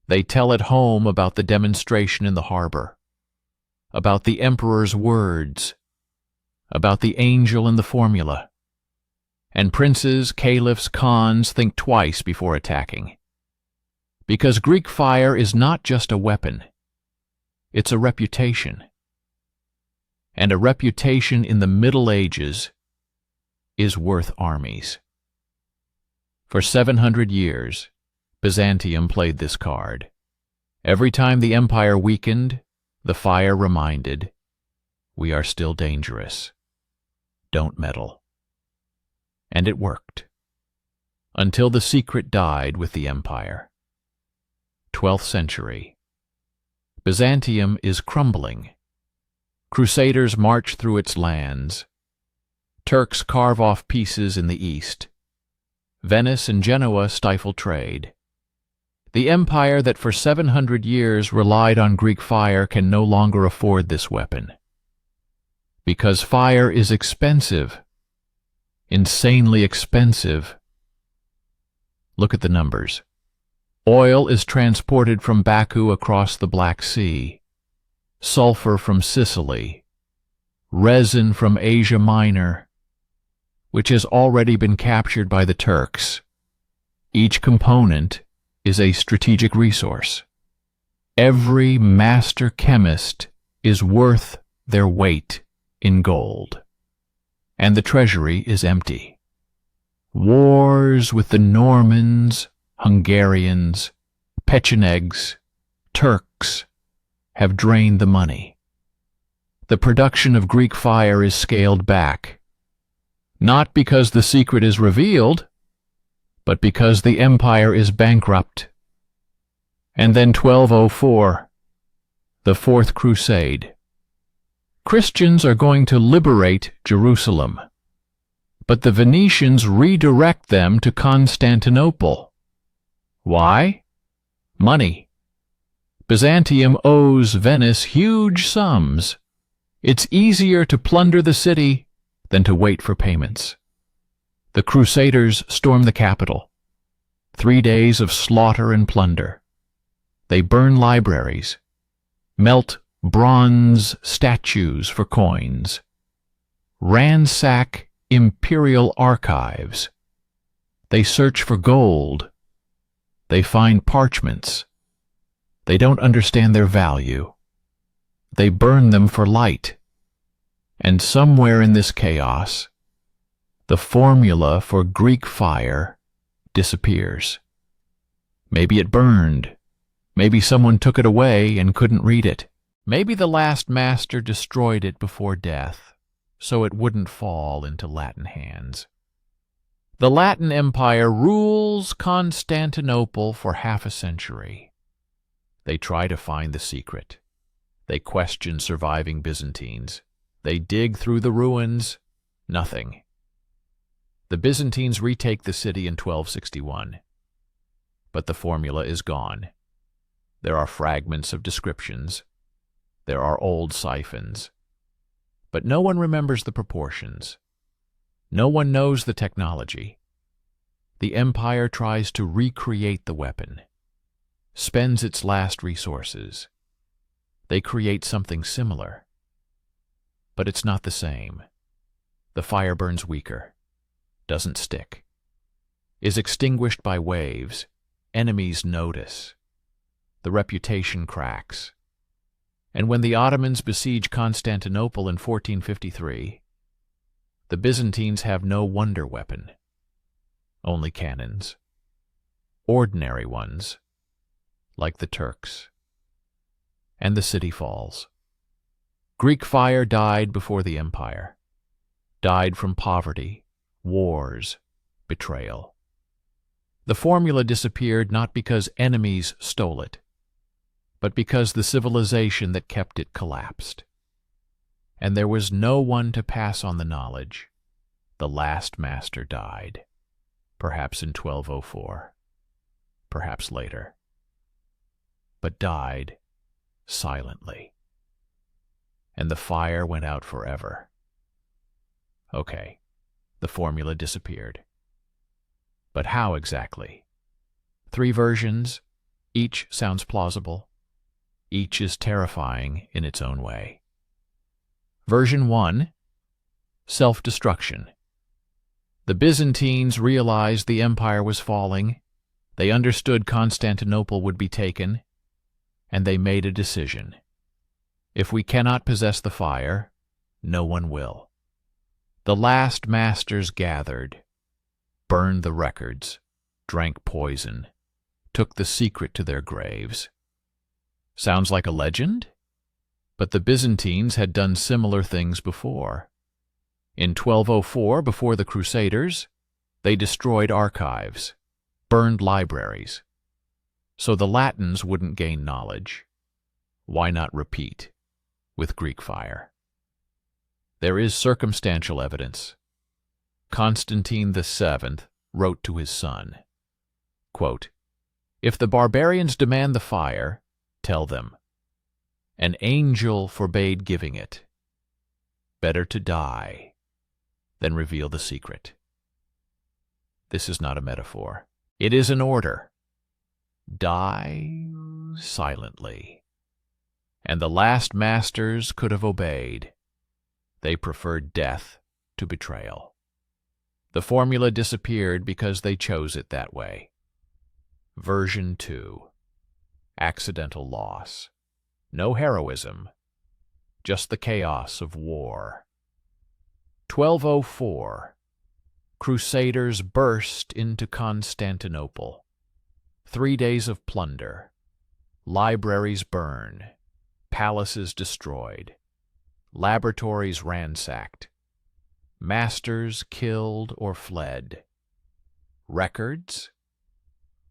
They tell at home about the demonstration in the harbor, about the emperor's words, about the angel in the formula. And princes, caliphs, khans think twice before attacking. Because Greek fire is not just a weapon, it's a reputation. And a reputation in the Middle Ages is worth armies. For 700 years, Byzantium played this card. Every time the empire weakened, the fire reminded, "We are still dangerous. Don't meddle." And it worked, until the secret died with the empire. 12th century. Byzantium is crumbling. Crusaders march through its lands. Turks carve off pieces in the east. Venice and Genoa stifle trade. The empire that for 700 years relied on Greek fire can no longer afford this weapon. Because fire is expensive, insanely expensive. Look at the numbers. Oil is transported from Baku across the Black Sea, sulfur from Sicily, resin from Asia Minor, which has already been captured by the Turks. Each component is a strategic resource. Every master chemist is worth their weight in gold, and the treasury is empty. Wars with the Normans, Hungarians, Pechenegs, Turks have drained the money. The production of Greek fire is scaled back, not because the secret is revealed, but because the empire is bankrupt. And then 1204, the Fourth Crusade. Christians are going to liberate Jerusalem, but the Venetians redirect them to Constantinople. Why? Money. Byzantium owes Venice huge sums. It's easier to plunder the city than to wait for payments. The Crusaders storm the capital. 3 days of slaughter and plunder. They burn libraries, melt bronze statues for coins, ransack imperial archives. They search for gold. They find parchments. They don't understand their value. They burn them for light. And somewhere in this chaos, the formula for Greek fire disappears. Maybe it burned. Maybe someone took it away and couldn't read it. Maybe the last master destroyed it before death, so it wouldn't fall into Latin hands. The Latin Empire rules Constantinople for half a century. They try to find the secret. They question surviving Byzantines. They dig through the ruins. Nothing. The Byzantines retake the city in 1261. But the formula is gone. There are fragments of descriptions. There are old siphons. But no one remembers the proportions. No one knows the technology. The empire tries to recreate the weapon, spends its last resources. They create something similar. But it's not the same. The fire burns weaker, doesn't stick, is extinguished by waves. Enemies notice. The reputation cracks. And when the Ottomans besiege Constantinople in 1453, the Byzantines have no wonder weapon, only cannons. ordinary ones, like the Turks. And the city falls. Greek fire died before the empire, died from poverty, wars, betrayal. The formula disappeared not because enemies stole it, but because the civilization that kept it collapsed. And there was no one to pass on the knowledge. The last master died, perhaps in 1204, perhaps later, but died silently. And the fire went out forever. Okay, the formula disappeared. But how exactly? 3 versions, each sounds plausible. Each is terrifying in its own way. Version 1, self-destruction. The Byzantines realized the empire was falling, they understood Constantinople would be taken, and they made a decision. If we cannot possess the fire, no one will. The last masters gathered, burned the records, drank poison, took the secret to their graves. Sounds like a legend? But the Byzantines had done similar things before. In 1204, before the Crusaders, they destroyed archives, burned libraries. So the Latins wouldn't gain knowledge. Why not repeat with Greek fire? There is circumstantial evidence. Constantine VII wrote to his son, quote, "If the barbarians demand the fire, tell them, an angel forbade giving it. Better to die than reveal the secret." This is not a metaphor. It is an order. Die silently. And the last masters could have obeyed. They preferred death to betrayal. The formula disappeared because they chose it that way. Version 2. Accidental loss. No heroism, just the chaos of war. 1204. Crusaders burst into Constantinople. 3 days of plunder. Libraries burn. Palaces destroyed. Laboratories ransacked. Masters killed or fled. Records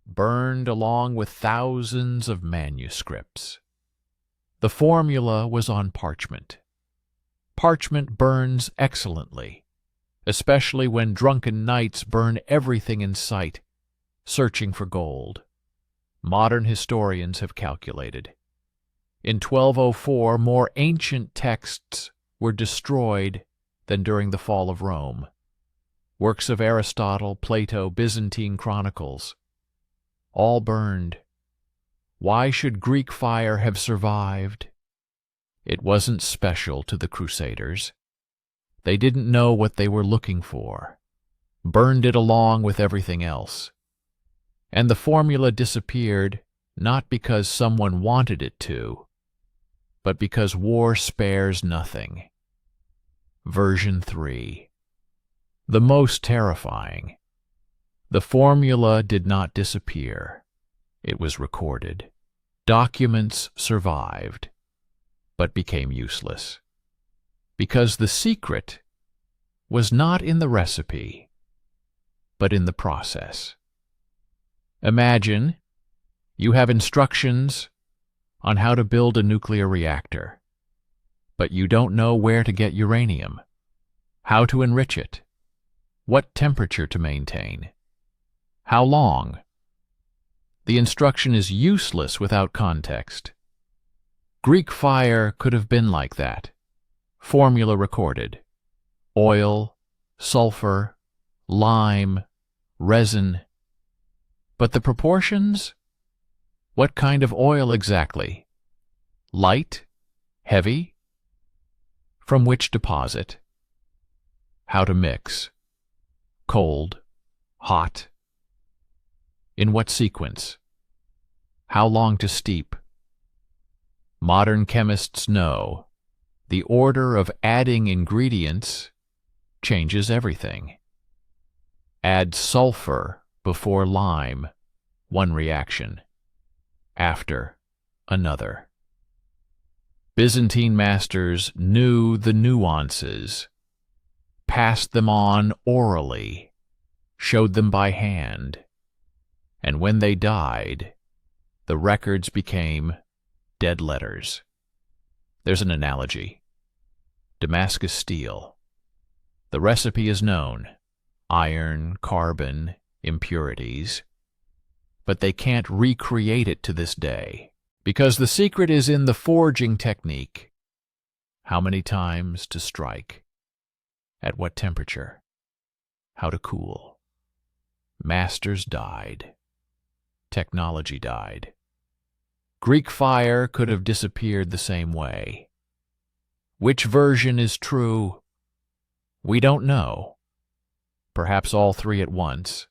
burned along with thousands of manuscripts. The formula was on parchment. Parchment burns excellently, especially when drunken knights burn everything in sight, searching for gold. Modern historians have calculated. In 1204, more ancient texts were destroyed than during the fall of Rome. Works of Aristotle, Plato, Byzantine chronicles, all burned. Why should Greek fire have survived? It wasn't special to the Crusaders. They didn't know what they were looking for, burned it along with everything else. And the formula disappeared not because someone wanted it to, but because war spares nothing. Version 3. The most terrifying. The formula did not disappear. It was recorded. Documents survived, but became useless. Because the secret was not in the recipe, but in the process. Imagine you have instructions on how to build a nuclear reactor, but you don't know where to get uranium, how to enrich it, what temperature to maintain, how long. The instruction is useless without context. Greek fire could have been like that. Formula recorded. Oil, sulfur, lime, resin. But the proportions? What kind of oil exactly? Light? Heavy? From which deposit? How to mix? Cold? Hot? In what sequence? How long to steep? Modern chemists know the order of adding ingredients changes everything. Add sulfur before lime, one reaction after another. Byzantine masters knew the nuances, passed them on orally, showed them by hand, and when they died, the records became dead letters. There's an analogy. Damascus steel. The recipe is known: iron, carbon, impurities. But they can't recreate it to this day, because the secret is in the forging technique. How many times to strike? At what temperature? How to cool? Masters died. Technology died. Greek fire could have disappeared the same way. Which version is true? We don't know. Perhaps all three at once.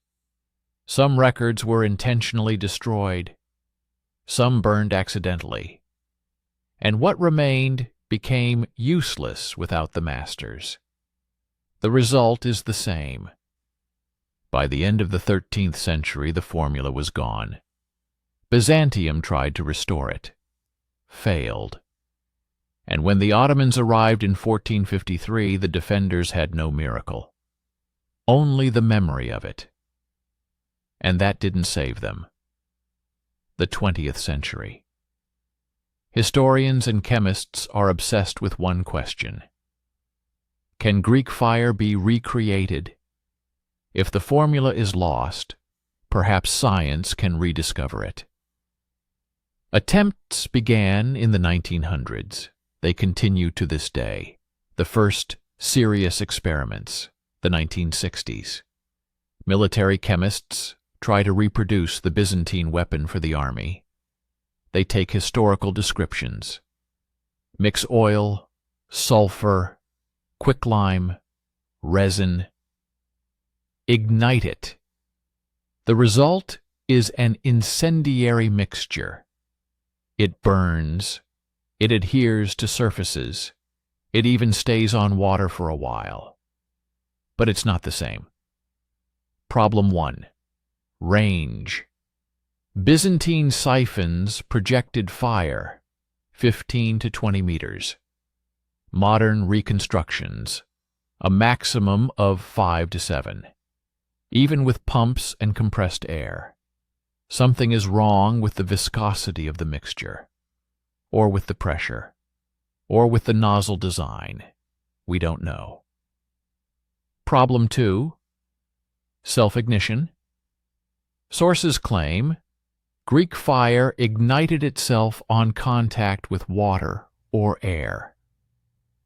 Some records were intentionally destroyed, some burned accidentally, and what remained became useless without the masters. The result is the same. By the end of the 13th century, the formula was gone. Byzantium tried to restore it, failed. And when the Ottomans arrived in 1453, the defenders had no miracle, only the memory of it. And that didn't save them. The 20th century. Historians and chemists are obsessed with one question. Can Greek fire be recreated? If the formula is lost, perhaps science can rediscover it. Attempts began in the 1900s. They continue to this day. The first serious experiments, the 1960s. Military chemists try to reproduce the Byzantine weapon for the army. They take historical descriptions, mix oil, sulfur, quicklime, resin, ignite it. The result is an incendiary mixture. It burns, it adheres to surfaces, it even stays on water for a while. But it's not the same. Problem 1. Range. Byzantine siphons projected fire 15 to 20 meters. Modern reconstructions, a maximum of 5 to 7. Even with pumps and compressed air. Something is wrong with the viscosity of the mixture, or with the pressure, or with the nozzle design. We don't know. Problem 2. Self-ignition. Sources claim Greek fire ignited itself on contact with water or air.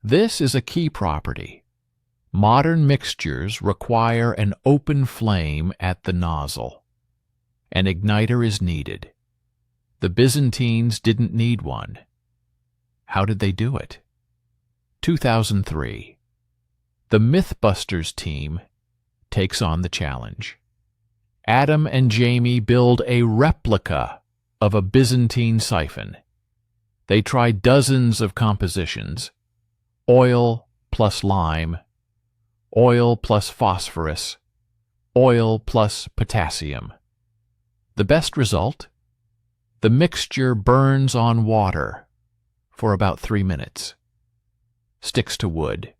This is a key property. Modern mixtures require an open flame at the nozzle. An igniter is needed. The Byzantines didn't need one. How did they do it? 2003. The Mythbusters team takes on the challenge. Adam and Jamie build a replica of a Byzantine siphon. They try dozens of compositions: oil plus lime, oil plus phosphorus, oil plus potassium. The best result? The mixture burns on water for about 3 minutes. Sticks to wood.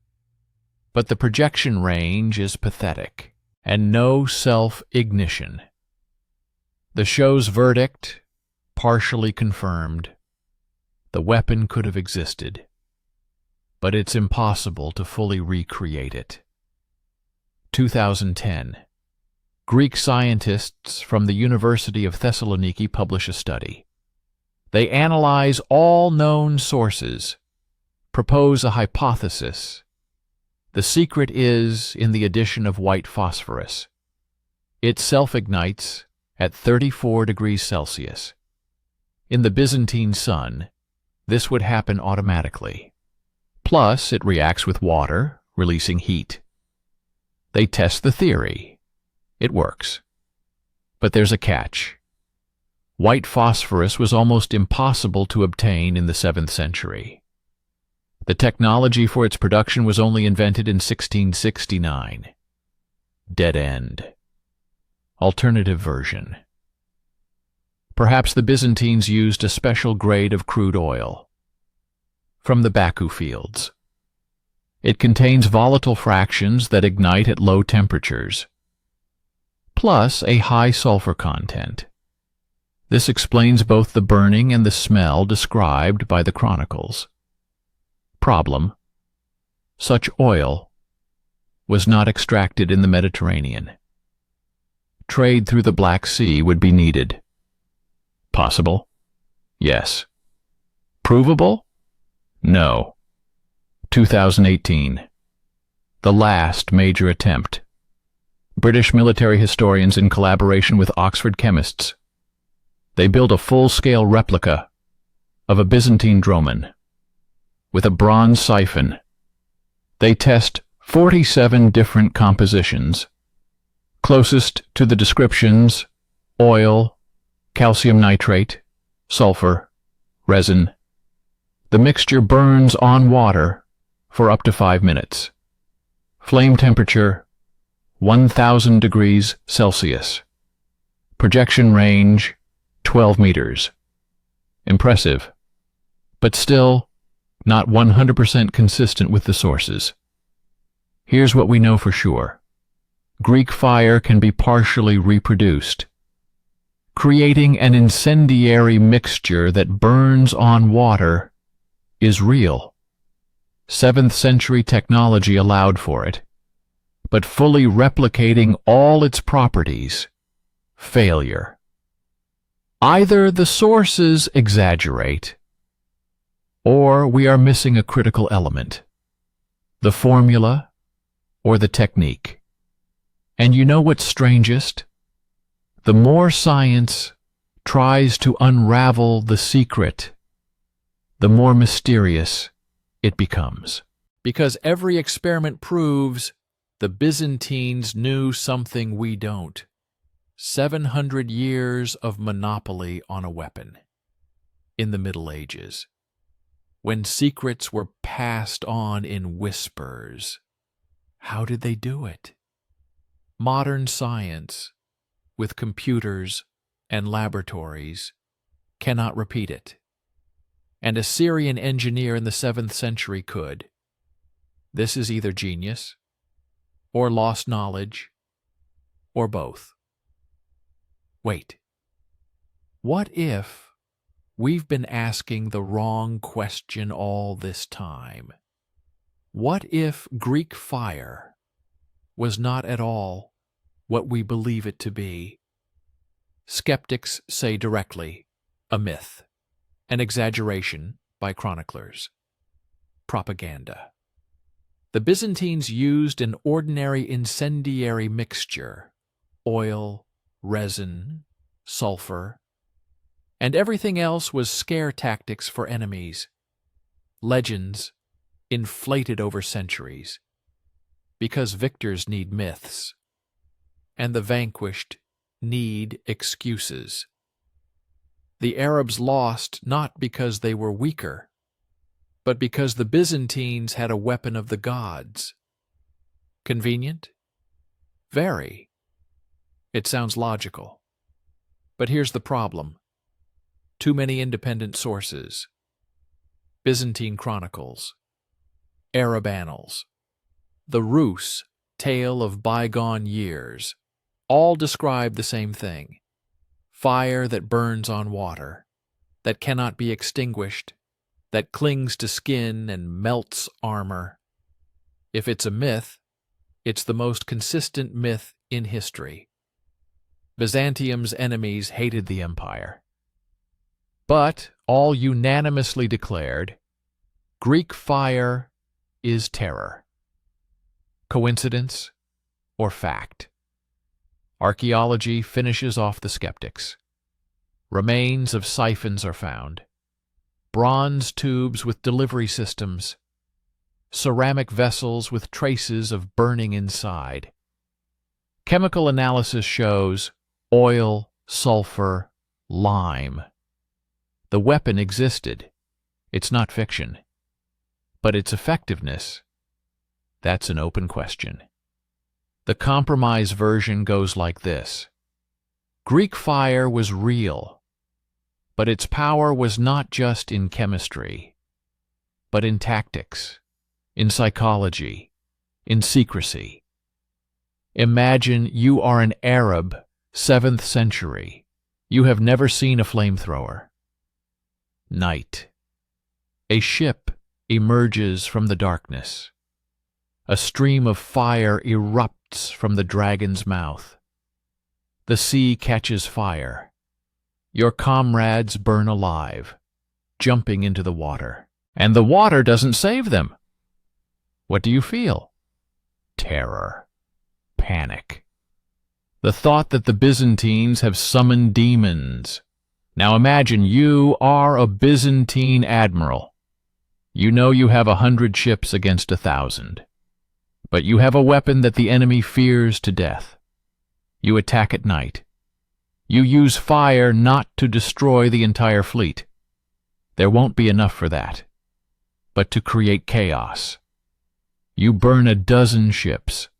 But the projection range is pathetic, and no self-ignition. The show's verdict, partially confirmed. The weapon could have existed, but it's impossible to fully recreate it. 2010. Greek scientists from the University of Thessaloniki publish a study. They analyze all known sources, propose a hypothesis. The secret is in the addition of white phosphorus. It self-ignites at 34 degrees Celsius. In the Byzantine sun, this would happen automatically. Plus, it reacts with water, releasing heat. They test the theory. It works. But there's a catch. White phosphorus was almost impossible to obtain in the 7th century. The technology for its production was only invented in 1669. Dead end. Alternative version. Perhaps the Byzantines used a special grade of crude oil from the Baku fields. It contains volatile fractions that ignite at low temperatures, plus a high sulfur content. This explains both the burning and the smell described by the chronicles. Problem: such oil was not extracted in the Mediterranean. Trade through the Black Sea would be needed. Possible? Yes. Provable? No. 2018. The last major attempt. British military historians in collaboration with Oxford chemists. They build a full-scale replica of a Byzantine droman with a bronze siphon. They test 47 different compositions. Closest to the descriptions: oil, calcium nitrate, sulfur, resin. The mixture burns on water for up to 5 minutes. Flame temperature 1000 degrees Celsius. Projection range 12 meters. Impressive, but still not 100% consistent with the sources. Here's what we know for sure. Greek fire can be partially reproduced, creating an incendiary mixture that burns on water is real. 7th century technology allowed for it, but fully replicating all its properties, failure. Either the sources exaggerate, or we are missing a critical element: the formula or the technique. And you know what's strangest? The more science tries to unravel the secret, the more mysterious it becomes. Because every experiment proves the Byzantines knew something we don't. 700 years of monopoly on a weapon. In the Middle Ages, when secrets were passed on in whispers. How did they do it? Modern science, with computers and laboratories, cannot repeat it. And a Syrian engineer in the 7th century could. This is either genius, or lost knowledge, or both. Wait. What if we've been asking the wrong question all this time? What if Greek fire was not at all what we believe it to be? Skeptics say directly, a myth, an exaggeration by chroniclers, propaganda. The Byzantines used an ordinary incendiary mixture, oil, resin, sulfur, and everything else was scare tactics for enemies, legends inflated over centuries, because victors need myths, and the vanquished need excuses. The Arabs lost not because they were weaker, but because the Byzantines had a weapon of the gods. Convenient? Very. It sounds logical. But here's the problem. Too many independent sources. Byzantine chronicles, Arab annals, the Rus, tale of bygone years, all describe the same thing. Fire that burns on water, that cannot be extinguished, that clings to skin and melts armor. If it's a myth, it's the most consistent myth in history. Byzantium's enemies hated the empire, but all unanimously declared, Greek fire is terror. Coincidence or fact? Archaeology finishes off the skeptics. Remains of siphons are found. Bronze tubes with delivery systems. Ceramic vessels with traces of burning inside. Chemical analysis shows oil, sulfur, lime. The weapon existed. It's not fiction. But its effectiveness, that's an open question. The compromise version goes like this. Greek fire was real, But its power was not just in chemistry, but in tactics, in psychology, in secrecy. Imagine you are an Arab, 7th century. You have never seen a flamethrower. Night. A ship emerges from the darkness. A stream of fire erupts from the dragon's mouth. The sea catches fire. Your comrades burn alive, jumping into the water. And the water doesn't save them. What do you feel? Terror. Panic. The thought that the Byzantines have summoned demons. Now imagine you are a Byzantine admiral. You know you have 100 ships against 1,000. But you have a weapon that the enemy fears to death. You attack at night. You use fire not to destroy the entire fleet. There won't be enough for that, but to create chaos. You burn a dozen ships.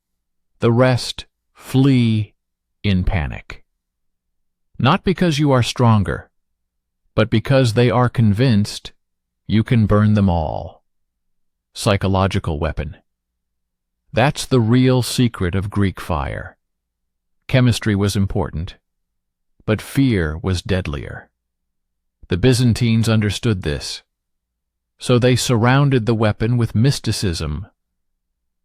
The rest flee in panic. Not because you are stronger, but because they are convinced you can burn them all. Psychological weapon. That's the real secret of Greek fire. Chemistry was important, but fear was deadlier. The Byzantines understood this, so they surrounded the weapon with mysticism.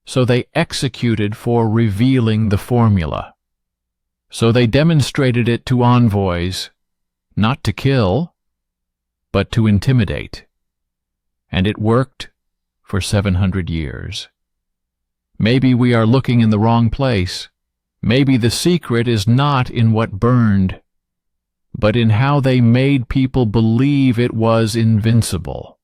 So they executed for revealing the formula. So they demonstrated it to envoys, not to kill, but to intimidate. And it worked for 700 years. Maybe we are looking in the wrong place. Maybe the secret is not in what burned, but in how they made people believe it was invincible.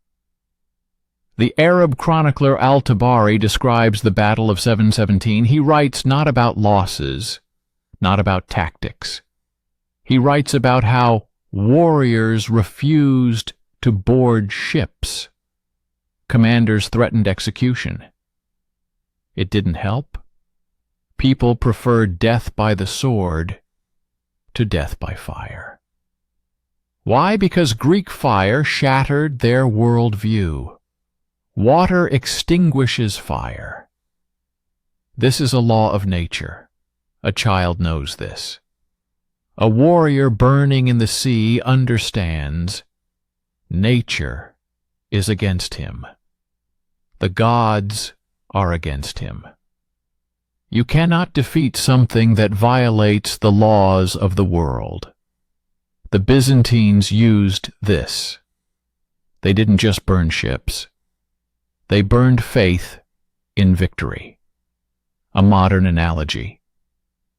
The Arab chronicler Al-Tabari describes the Battle of 717. He writes not about losses, not about tactics. He writes about how warriors refused to board ships. Commanders threatened execution. It didn't help. People preferred death by the sword to death by fire. Why? Because Greek fire shattered their worldview. Water extinguishes fire. This is a law of nature. A child knows this. A warrior burning in the sea understands nature is against him. The gods are against him. You cannot defeat something that violates the laws of the world. The Byzantines used this. They didn't just burn ships. They burned faith in victory. A modern analogy.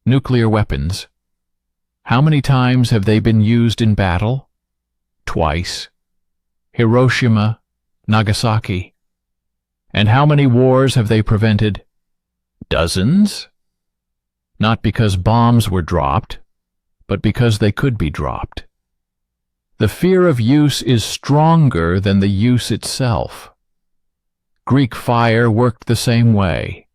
Nuclear weapons. How many times have they been used in battle? Twice. Hiroshima, Nagasaki. And how many wars have they prevented? Dozens? Not because bombs were dropped, but because they could be dropped. The fear of use is stronger than the use itself. Greek fire worked the same way.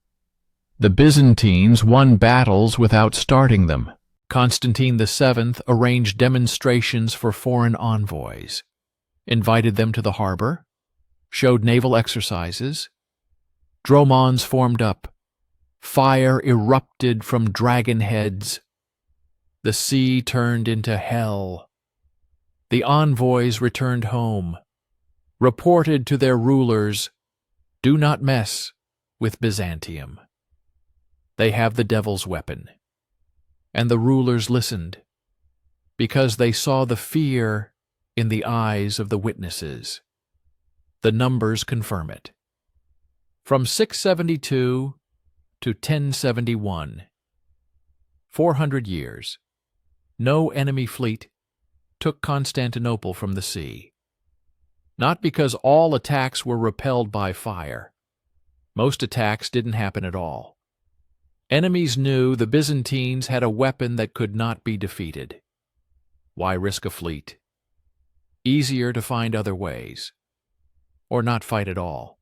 The Byzantines won battles without starting them. Constantine VII arranged demonstrations for foreign envoys, invited them to the harbor, showed naval exercises. Drones formed up. Fire erupted from dragon heads. The sea turned into hell. The envoys returned home, reported to their rulers, "Do not mess with Byzantium. They have the devil's weapon." And the rulers listened, because they saw the fear in the eyes of the witnesses. The numbers confirm it. From 672 to 1071, 400 years, no enemy fleet took Constantinople from the sea. Not because all attacks were repelled by fire. Most attacks didn't happen at all. Enemies knew the Byzantines had a weapon that could not be defeated. Why risk a fleet? Easier to find other ways. Or not fight at all.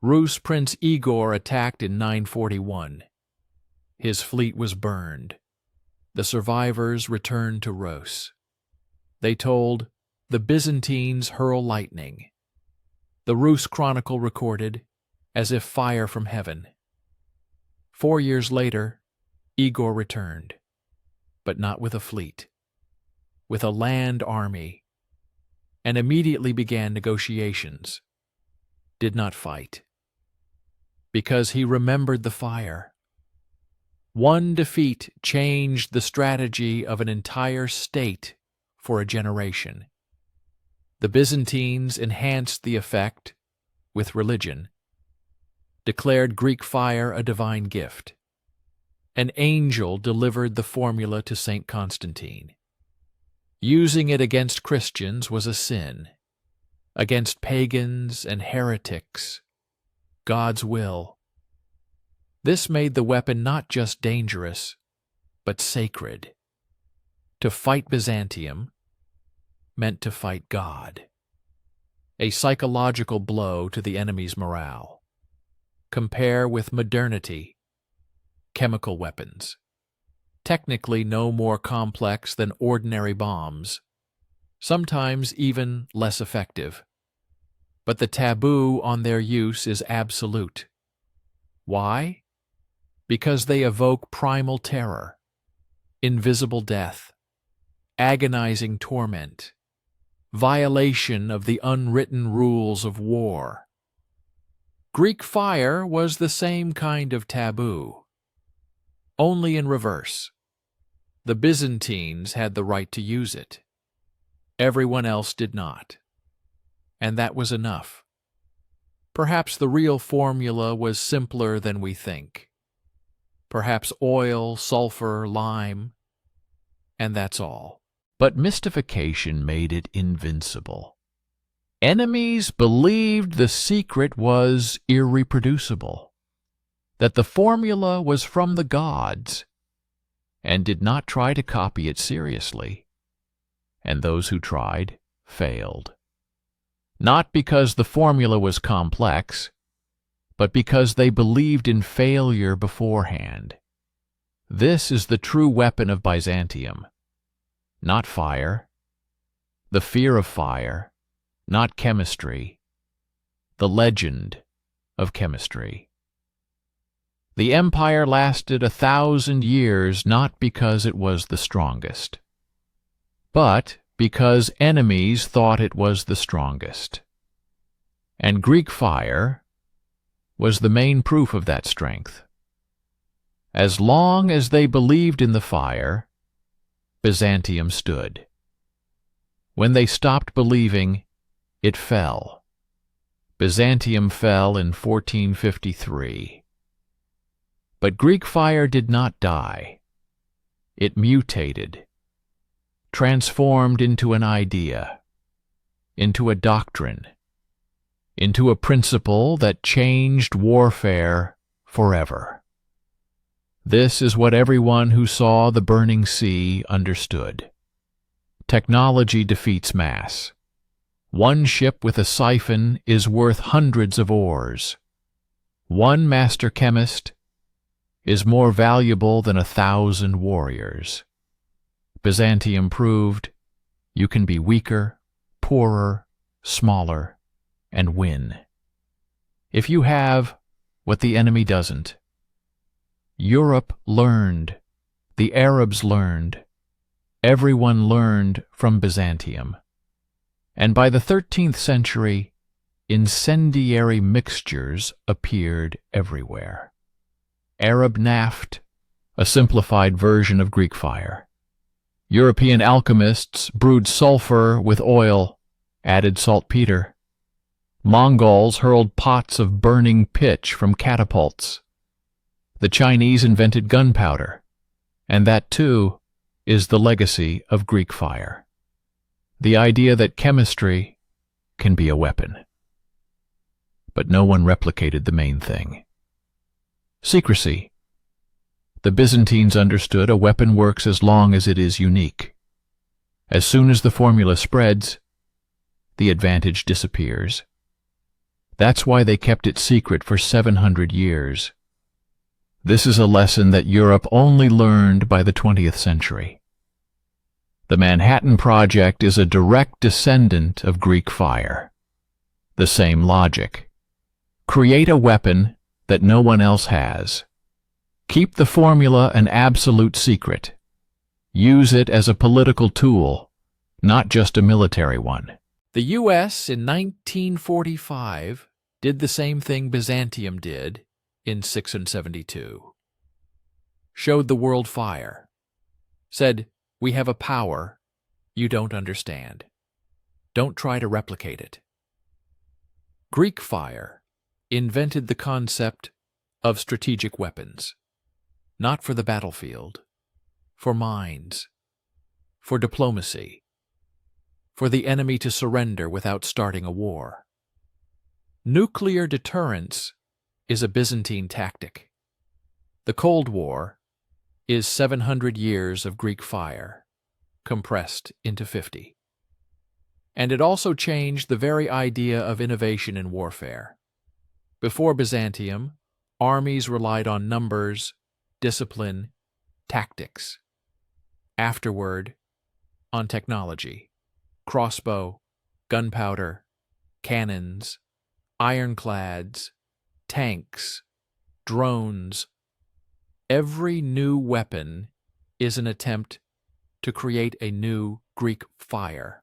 Rus Prince Igor attacked in 941. His fleet was burned. The survivors returned to Rus. They told, the Byzantines hurl lightning. The Rus Chronicle recorded, as if fire from heaven. 4 years later, Igor returned, but not with a fleet, with a land army, and immediately began negotiations. Did not fight, because he remembered the fire. One defeat changed the strategy of an entire state for a generation. The Byzantines enhanced the effect with religion, declared Greek fire a divine gift. An angel delivered the formula to St. Constantine. Using it against Christians was a sin. Against pagans and heretics, God's will. This made the weapon not just dangerous, but sacred. To fight Byzantium meant to fight God. A psychological blow to the enemy's morale. Compare with modernity, chemical weapons. Technically no more complex than ordinary bombs, sometimes even less effective. But the taboo on their use is absolute. Why? Because they evoke primal terror, invisible death, agonizing torment, violation of the unwritten rules of war. Greek fire was the same kind of taboo, only in reverse. The Byzantines had the right to use it. Everyone else did not. And that was enough. Perhaps the real formula was simpler than we think. Perhaps oil, sulfur, lime, and that's all. But mystification made it invincible. Enemies believed the secret was irreproducible, that the formula was from the gods, and did not try to copy it seriously. And those who tried failed. Not because the formula was complex, but because they believed in failure beforehand. This is the true weapon of Byzantium. Not fire, the fear of fire, not chemistry, the legend of chemistry. The empire lasted 1,000 years not because it was the strongest, but because enemies thought it was the strongest. And Greek fire was the main proof of that strength. As long as they believed in the fire, Byzantium stood. When they stopped believing, it fell. Byzantium fell in 1453. But Greek fire did not die. It mutated, transformed into an idea, into a doctrine, into a principle that changed warfare forever. This is what everyone who saw the burning sea understood. Technology defeats mass. One ship with a siphon is worth hundreds of oars. One master chemist is more valuable than 1,000 warriors. Byzantium proved you can be weaker, poorer, smaller, and win. If you have what the enemy doesn't. Europe learned, the Arabs learned, everyone learned from Byzantium. And by the 13th century, incendiary mixtures appeared everywhere. Arab naft, a simplified version of Greek fire. European alchemists brewed sulfur with oil, added saltpeter. Mongols hurled pots of burning pitch from catapults. The Chinese invented gunpowder, and that too is the legacy of Greek fire. The idea that chemistry can be a weapon. But no one replicated the main thing. Secrecy. The Byzantines understood a weapon works as long as it is unique. As soon as the formula spreads, the advantage disappears. That's why they kept it secret for 700 years. This is a lesson that Europe only learned by the 20th century. The Manhattan Project is a direct descendant of Greek fire. The same logic. Create a weapon that no one else has. Keep the formula an absolute secret. Use it as a political tool, not just a military one. The U.S. in 1945 did the same thing Byzantium did in 672. Showed the world fire. Said, "We have a power you don't understand. Don't try to replicate it." Greek fire invented the concept of strategic weapons, not for the battlefield, for minds, for diplomacy, for the enemy to surrender without starting a war. Nuclear deterrence is a Byzantine tactic. The Cold War is 700 years of Greek fire, compressed into 50. And it also changed the very idea of innovation in warfare. Before Byzantium, armies relied on numbers, discipline, tactics. Afterward, on technology, crossbow, gunpowder, cannons, ironclads, tanks, drones. Every new weapon is an attempt to create a new Greek fire,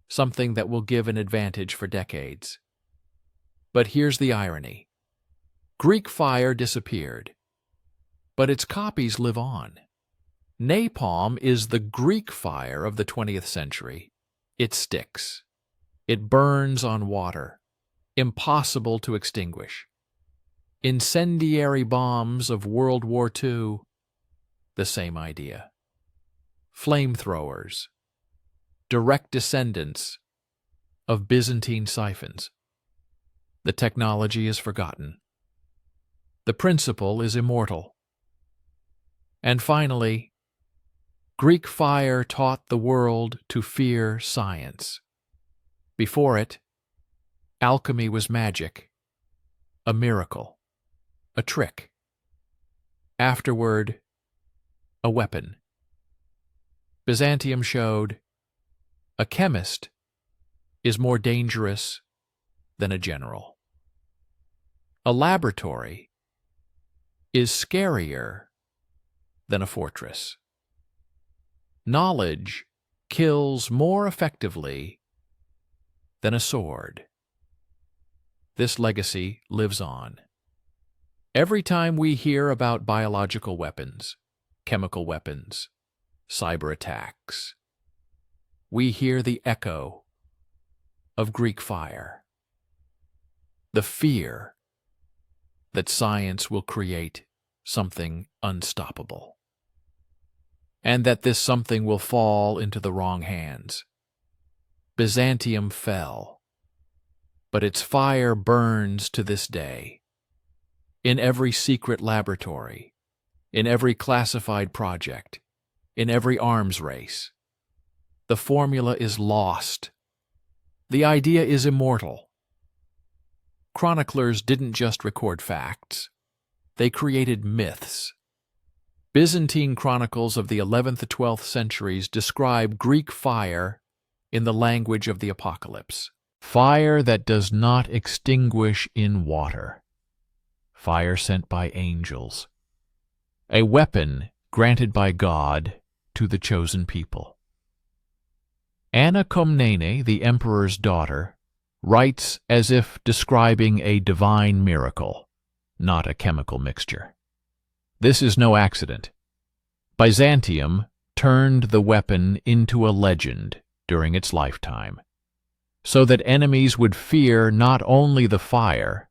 something that will give an advantage for decades. But here's the irony. Greek fire disappeared, but its copies live on. Napalm is the Greek fire of the 20th century. It sticks. It burns on water, impossible to extinguish. Incendiary bombs of World War II, the same idea. Flamethrowers, direct descendants of Byzantine siphons. The technology is forgotten. The principle is immortal. And finally, Greek fire taught the world to fear science. Before it, alchemy was magic, a miracle, a trick. Afterward, a weapon. Byzantium showed a chemist is more dangerous than a general. A laboratory is scarier than a fortress. Knowledge kills more effectively than a sword. This legacy lives on. Every time we hear about biological weapons, chemical weapons, cyber attacks, we hear the echo of Greek fire. The fear that science will create something unstoppable, and that this something will fall into the wrong hands. Byzantium fell, but its fire burns to this day. In every secret laboratory, in every classified project, in every arms race. The formula is lost. The idea is immortal. Chroniclers didn't just record facts. They created myths. Byzantine chronicles of the 11th to 12th centuries describe Greek fire in the language of the apocalypse. Fire that does not extinguish in water. Fire sent by angels. A weapon granted by God to the chosen people. Anna Komnene, the emperor's daughter, writes as if describing a divine miracle, not a chemical mixture. This is no accident. Byzantium turned the weapon into a legend during its lifetime, so that enemies would fear not only the fire,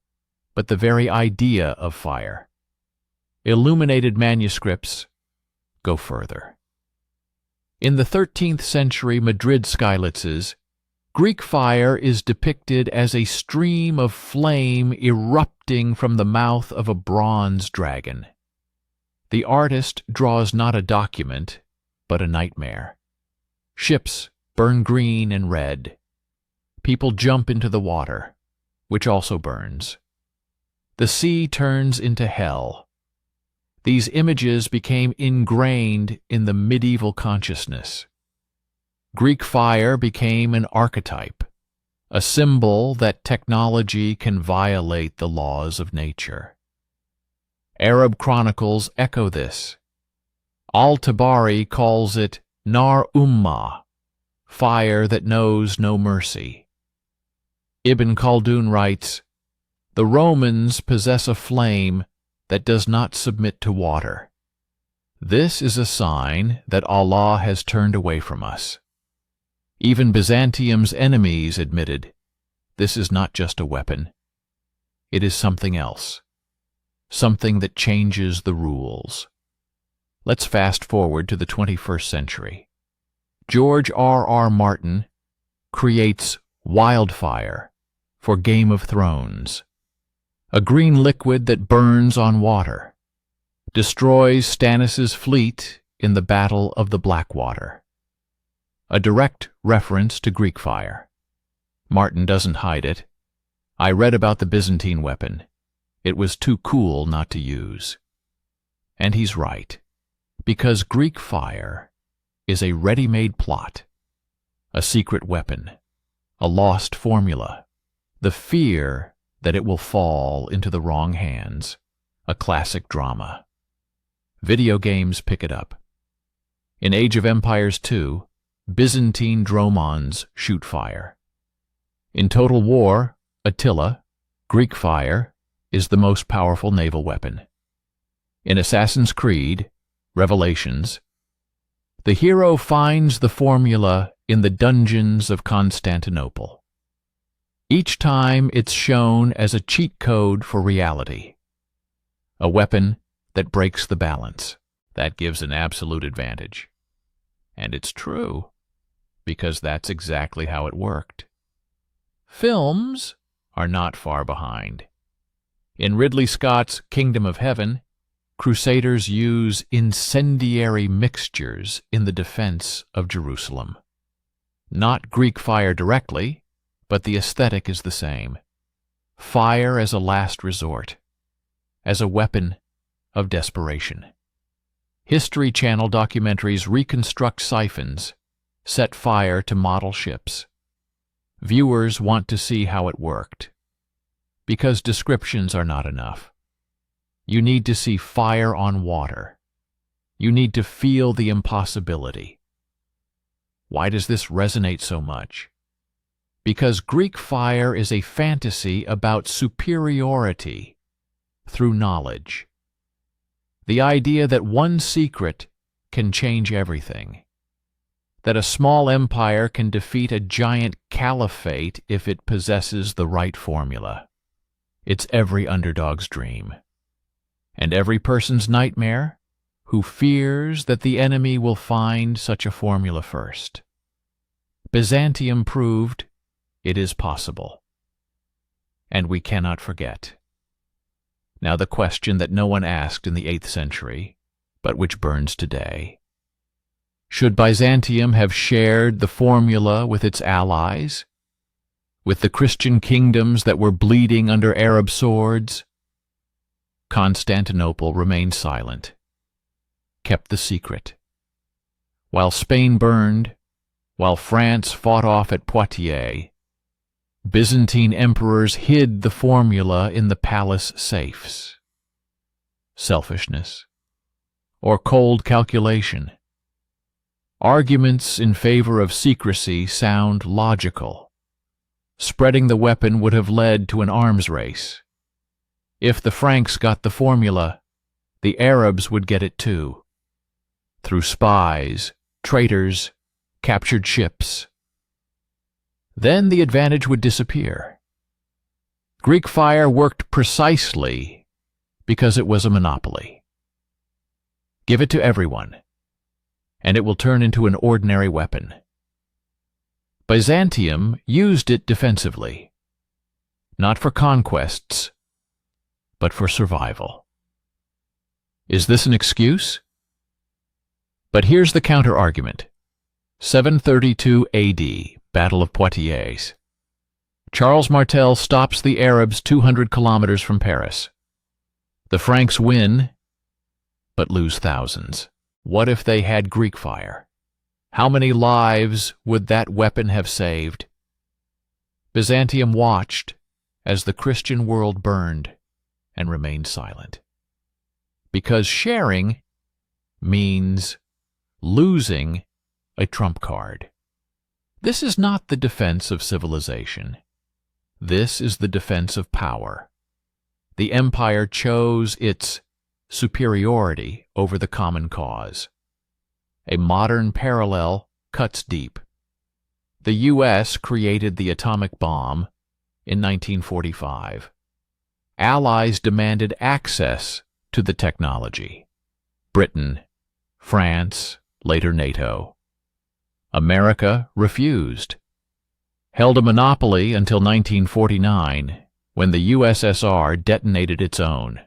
but the very idea of fire. Illuminated manuscripts go further. In the 13th century Madrid skylitzes, Greek fire is depicted as a stream of flame erupting from the mouth of a bronze dragon. The artist draws not a document, but a nightmare. Ships burn green and red. People jump into the water, which also burns. The sea turns into hell. These images became ingrained in the medieval consciousness. Greek fire became an archetype, a symbol that technology can violate the laws of nature. Arab chronicles echo this. Al-Tabari calls it nar ummah, fire that knows no mercy. Ibn Khaldun writes, "The Romans possess a flame that does not submit to water. This is a sign that Allah has turned away from us." Even Byzantium's enemies admitted, this is not just a weapon. It is something else, something that changes the rules. Let's fast forward to the 21st century. George R.R. Martin creates wildfire for Game of Thrones, a green liquid that burns on water, destroys Stannis' fleet in the Battle of the Blackwater. A direct reference to Greek fire. Martin doesn't hide it. I read about the Byzantine weapon. It was too cool not to use. And he's right, because Greek fire is a ready-made plot, a secret weapon, a lost formula, the fear that it will fall into the wrong hands, a classic drama. Video games pick it up. In Age of Empires 2, Byzantine dromons shoot fire. In Total War, Attila, Greek fire is the most powerful naval weapon. In Assassin's Creed, Revelations, the hero finds the formula in the dungeons of Constantinople. Each time it's shown as a cheat code for reality, a weapon that breaks the balance, that gives an absolute advantage. And it's true, because that's exactly how it worked. Films are not far behind. In Ridley Scott's Kingdom of Heaven, Crusaders use incendiary mixtures in the defense of Jerusalem. Not Greek fire directly, but the aesthetic is the same. Fire as a last resort, as a weapon of desperation. History Channel documentaries reconstruct siphons, set fire to model ships. Viewers want to see how it worked, because descriptions are not enough. You need to see fire on water. You need to feel the impossibility. Why does this resonate so much? Because Greek fire is a fantasy about superiority through knowledge. The idea that one secret can change everything. That a small empire can defeat a giant caliphate if it possesses the right formula. It's every underdog's dream. And every person's nightmare who fears that the enemy will find such a formula first. Byzantium proved it is possible. And we cannot forget. Now the question that no one asked in the 8th century, but which burns today. Should Byzantium have shared the formula with its allies? With the Christian kingdoms that were bleeding under Arab swords? Constantinople remained silent, kept the secret. While Spain burned, while France fought off at Poitiers, Byzantine emperors hid the formula in the palace safes. Selfishness, or cold calculation? Arguments in favor of secrecy sound logical. Spreading the weapon would have led to an arms race. If the Franks got the formula, the Arabs would get it too. Through spies, traitors, captured ships. Then the advantage would disappear. Greek fire worked precisely because it was a monopoly. Give it to everyone, and it will turn into an ordinary weapon. Byzantium used it defensively, not for conquests, but for survival. Is this an excuse? But here's the counter-argument. 732 AD, Battle of Poitiers. Charles Martel stops the Arabs 200 kilometers from Paris. The Franks win, but lose thousands. What if they had Greek fire? How many lives would that weapon have saved? Byzantium watched as the Christian world burned and remained silent. Because sharing means losing a trump card. This is not the defense of civilization. This is the defense of power. The empire chose its superiority over the common cause. A modern parallel cuts deep. The U.S. created the atomic bomb in 1945. Allies demanded access to the technology. Britain, France, later NATO. America refused. Held a monopoly until 1949, when the USSR detonated its own.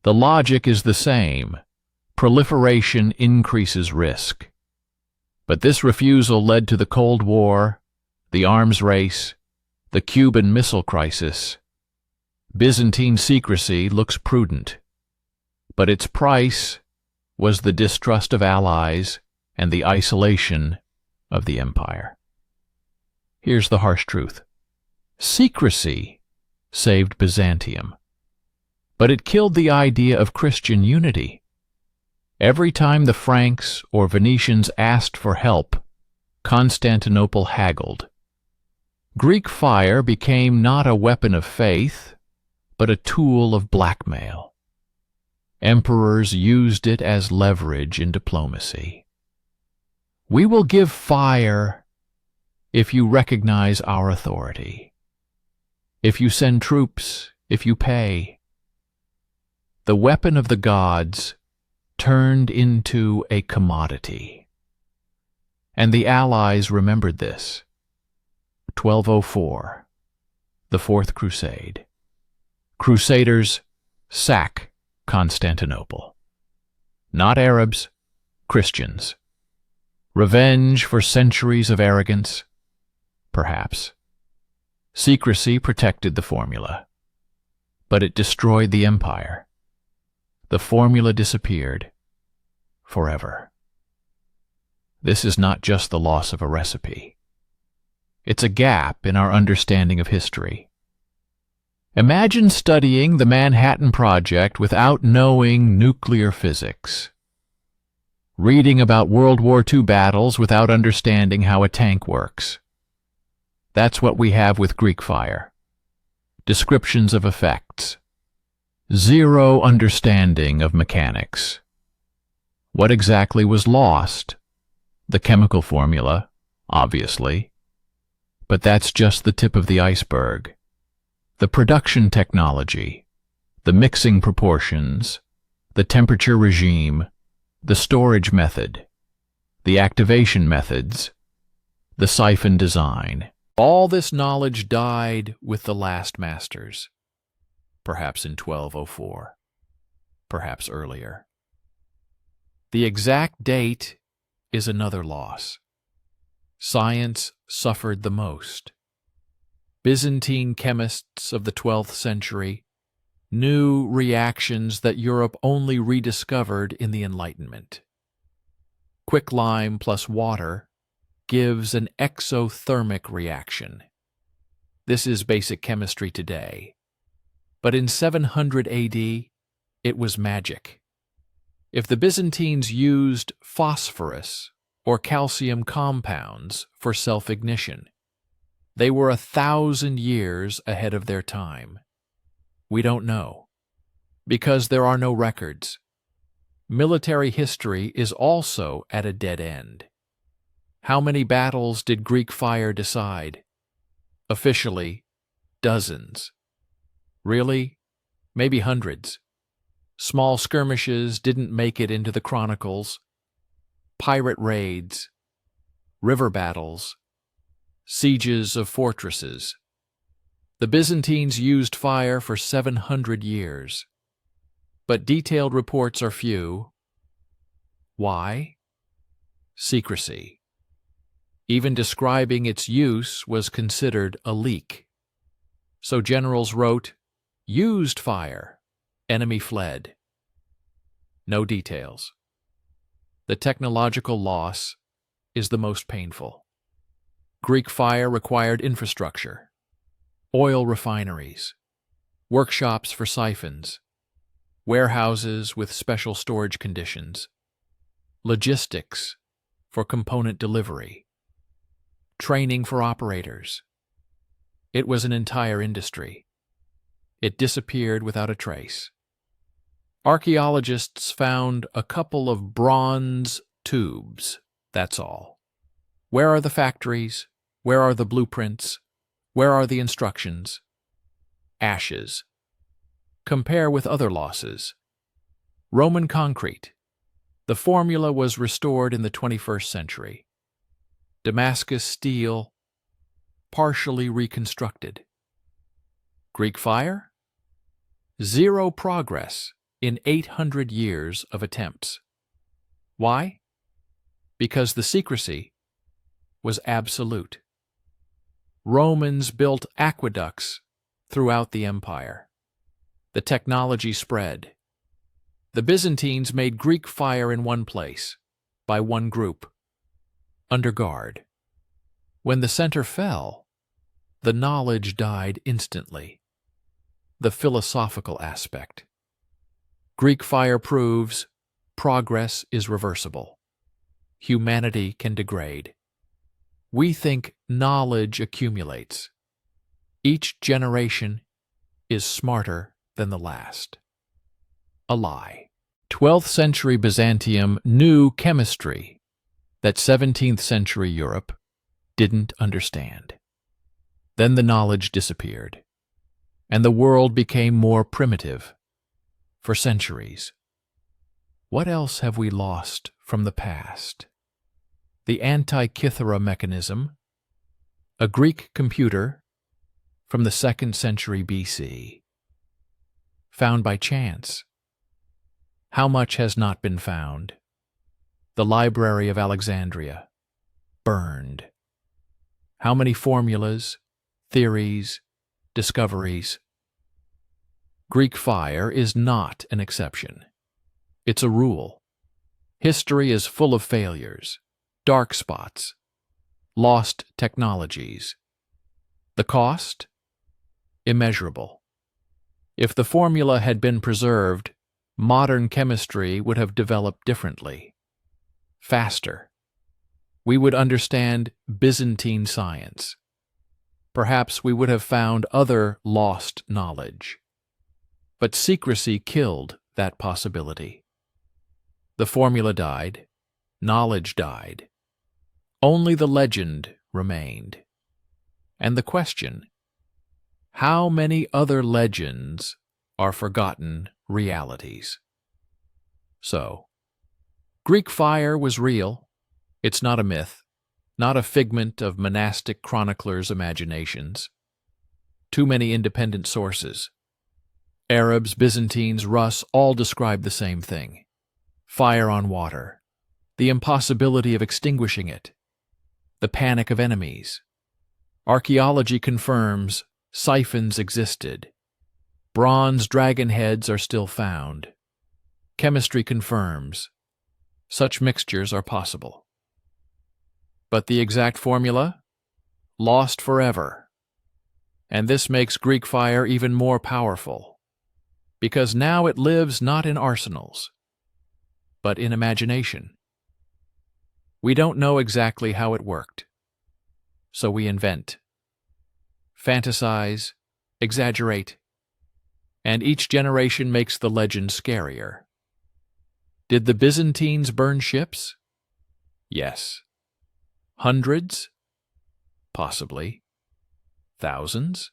The logic is the same. Proliferation increases risk. But this refusal led to the Cold War, the arms race, the Cuban Missile Crisis. Byzantine secrecy looks prudent, but its price was the distrust of allies and the isolation of the empire. Here's the harsh truth. Secrecy saved Byzantium, but it killed the idea of Christian unity. Every time the Franks or Venetians asked for help, Constantinople haggled. Greek fire became not a weapon of faith, but a tool of blackmail. Emperors used it as leverage in diplomacy. We will give fire if you recognize our authority, if you send troops, if you pay. The weapon of the gods turned into a commodity. And the Allies remembered this. 1204, the Fourth Crusade. Crusaders sack Constantinople. Not Arabs, Christians. Revenge for centuries of arrogance? Perhaps. Secrecy protected the formula, but it destroyed the empire. The formula disappeared forever. This is not just the loss of a recipe. It's a gap in our understanding of history. Imagine studying the Manhattan Project without knowing nuclear physics. Reading about World War II battles without understanding how a tank works. That's what we have with Greek fire. Descriptions of effects. Zero understanding of mechanics. What exactly was lost? The chemical formula, obviously. But that's just the tip of the iceberg. The production technology, the mixing proportions, the temperature regime, the storage method, the activation methods, the siphon design. All this knowledge died with the last masters, perhaps in 1204, perhaps earlier. The exact date is another loss. Science suffered the most. Byzantine chemists of the 12th century knew reactions that Europe only rediscovered in the Enlightenment. Quicklime plus water gives an exothermic reaction. This is basic chemistry today. But in 700 AD, it was magic. If the Byzantines used phosphorus or calcium compounds for self-ignition, they were 1,000 years ahead of their time. We don't know, because there are no records. Military history is also at a dead end. How many battles did Greek fire decide? Officially, dozens. Really? Maybe hundreds. Small skirmishes didn't make it into the chronicles. Pirate raids, river battles, sieges of fortresses. The Byzantines used fire for 700 years. But detailed reports are few. Why? Secrecy. Even describing its use was considered a leak. So generals wrote, "Used fire. Enemy fled." No details. The technological loss is the most painful. Greek fire required infrastructure, oil refineries, workshops for siphons, warehouses with special storage conditions, logistics for component delivery, training for operators. It was an entire industry. It disappeared without a trace. Archaeologists found a couple of bronze tubes, that's all. Where are the factories? Where are the blueprints? Where are the instructions? Ashes. Compare with other losses. Roman concrete. The formula was restored in the 21st century. Damascus steel, partially reconstructed. Greek fire? Zero progress in 800 years of attempts. Why? Because the secrecy was absolute. Romans built aqueducts throughout the empire. The technology spread. The Byzantines made Greek fire in one place, by one group, under guard. When the center fell, the knowledge died instantly. The philosophical aspect. Greek fire proves progress is reversible. Humanity can degrade. We think knowledge accumulates. Each generation is smarter than the last. A lie. 12th century Byzantium knew chemistry that 17th century Europe didn't understand. Then the knowledge disappeared, and the world became more primitive for centuries. What else have we lost from the past? The Antikythera mechanism, a Greek computer from the 2nd century BC, found by chance. How much has not been found? The Library of Alexandria, burned. How many formulas, theories, discoveries? Greek fire is not an exception. It's a rule. History is full of failures, dark spots, lost technologies. The cost? Immeasurable. If the formula had been preserved, modern chemistry would have developed differently, faster. We would understand Byzantine science. Perhaps we would have found other lost knowledge. But secrecy killed that possibility. The formula died, knowledge died. Only the legend remained. And the question, how many other legends are forgotten realities? So, Greek fire was real. It's not a myth, not a figment of monastic chroniclers' imaginations. Too many independent sources. Arabs, Byzantines, Rus all describe the same thing. Fire on water, the impossibility of extinguishing it, the panic of enemies. Archaeology confirms siphons existed. Bronze dragon heads are still found. Chemistry confirms such mixtures are possible. But the exact formula? Lost forever. And this makes Greek fire even more powerful, because now it lives not in arsenals, but in imagination. We don't know exactly how it worked, so we invent, fantasize, exaggerate, and each generation makes the legend scarier. Did the Byzantines burn ships? Yes. Hundreds? Possibly. Thousands?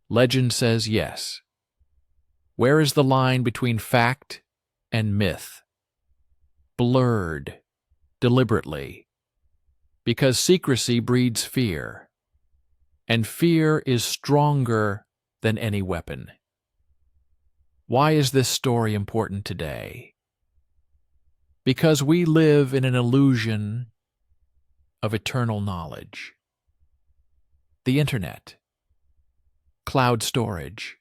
Legend says yes. Where is the line between fact and myth? Blurred, deliberately, because secrecy breeds fear, and fear is stronger than any weapon. Why is this story important today? Because we live in an illusion of eternal knowledge. The internet, cloud storage,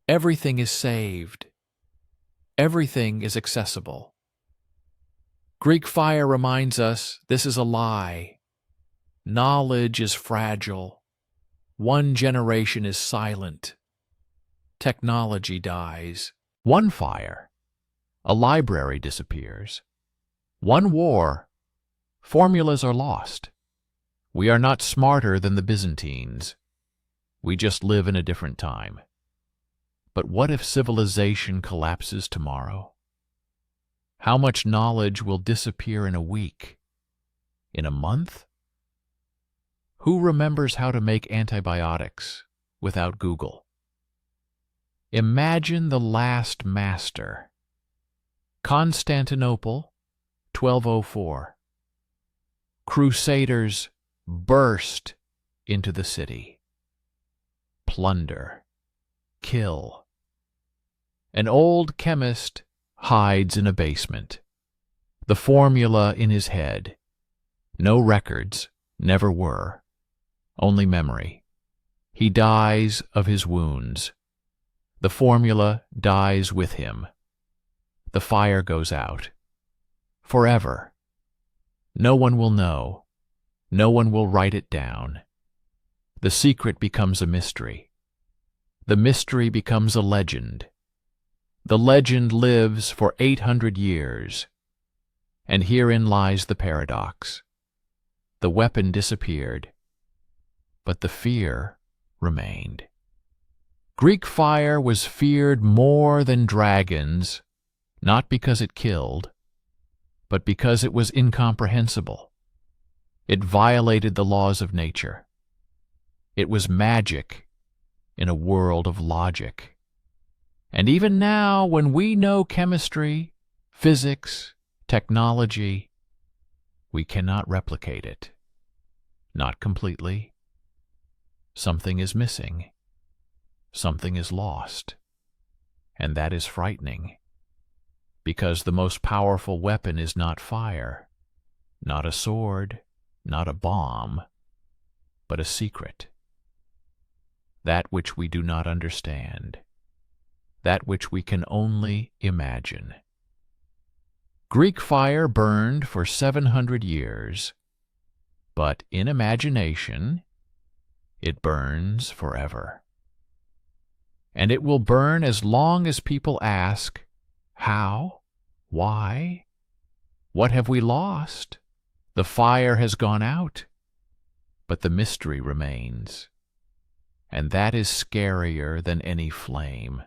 everything is saved, everything is accessible. Greek fire reminds us this is a lie. Knowledge is fragile. One generation is silent. Technology dies. One fire, a library disappears. One war, formulas are lost. We are not smarter than the Byzantines. We just live in a different time. But what if civilization collapses tomorrow? How much knowledge will disappear in a week? In a month? Who remembers how to make antibiotics without Google? Imagine the last master. Constantinople, 1204. Crusaders burst into the city. Plunder. Kill. An old chemist hides in a basement. The formula in his head. No records, never were. Only memory. He dies of his wounds. The formula dies with him. The fire goes out. Forever. No one will know. No one will write it down. The secret becomes a mystery. The mystery becomes a legend. The legend lives for 800 years. And herein lies the paradox. The weapon disappeared, but the fear remained. Greek fire was feared more than dragons, not because it killed, but because it was incomprehensible. It violated the laws of nature. It was magic in a world of logic. And even now, when we know chemistry, physics, technology, we cannot replicate it. Not completely. Something is missing. Something is lost. And that is frightening. Because the most powerful weapon is not fire, not a sword, not a bomb, but a secret. That which we do not understand. That which we can only imagine. Greek fire burned for 700 years, but in imagination, it burns forever. And it will burn as long as people ask, how? Why? What have we lost? The fire has gone out, but the mystery remains. And that is scarier than any flame.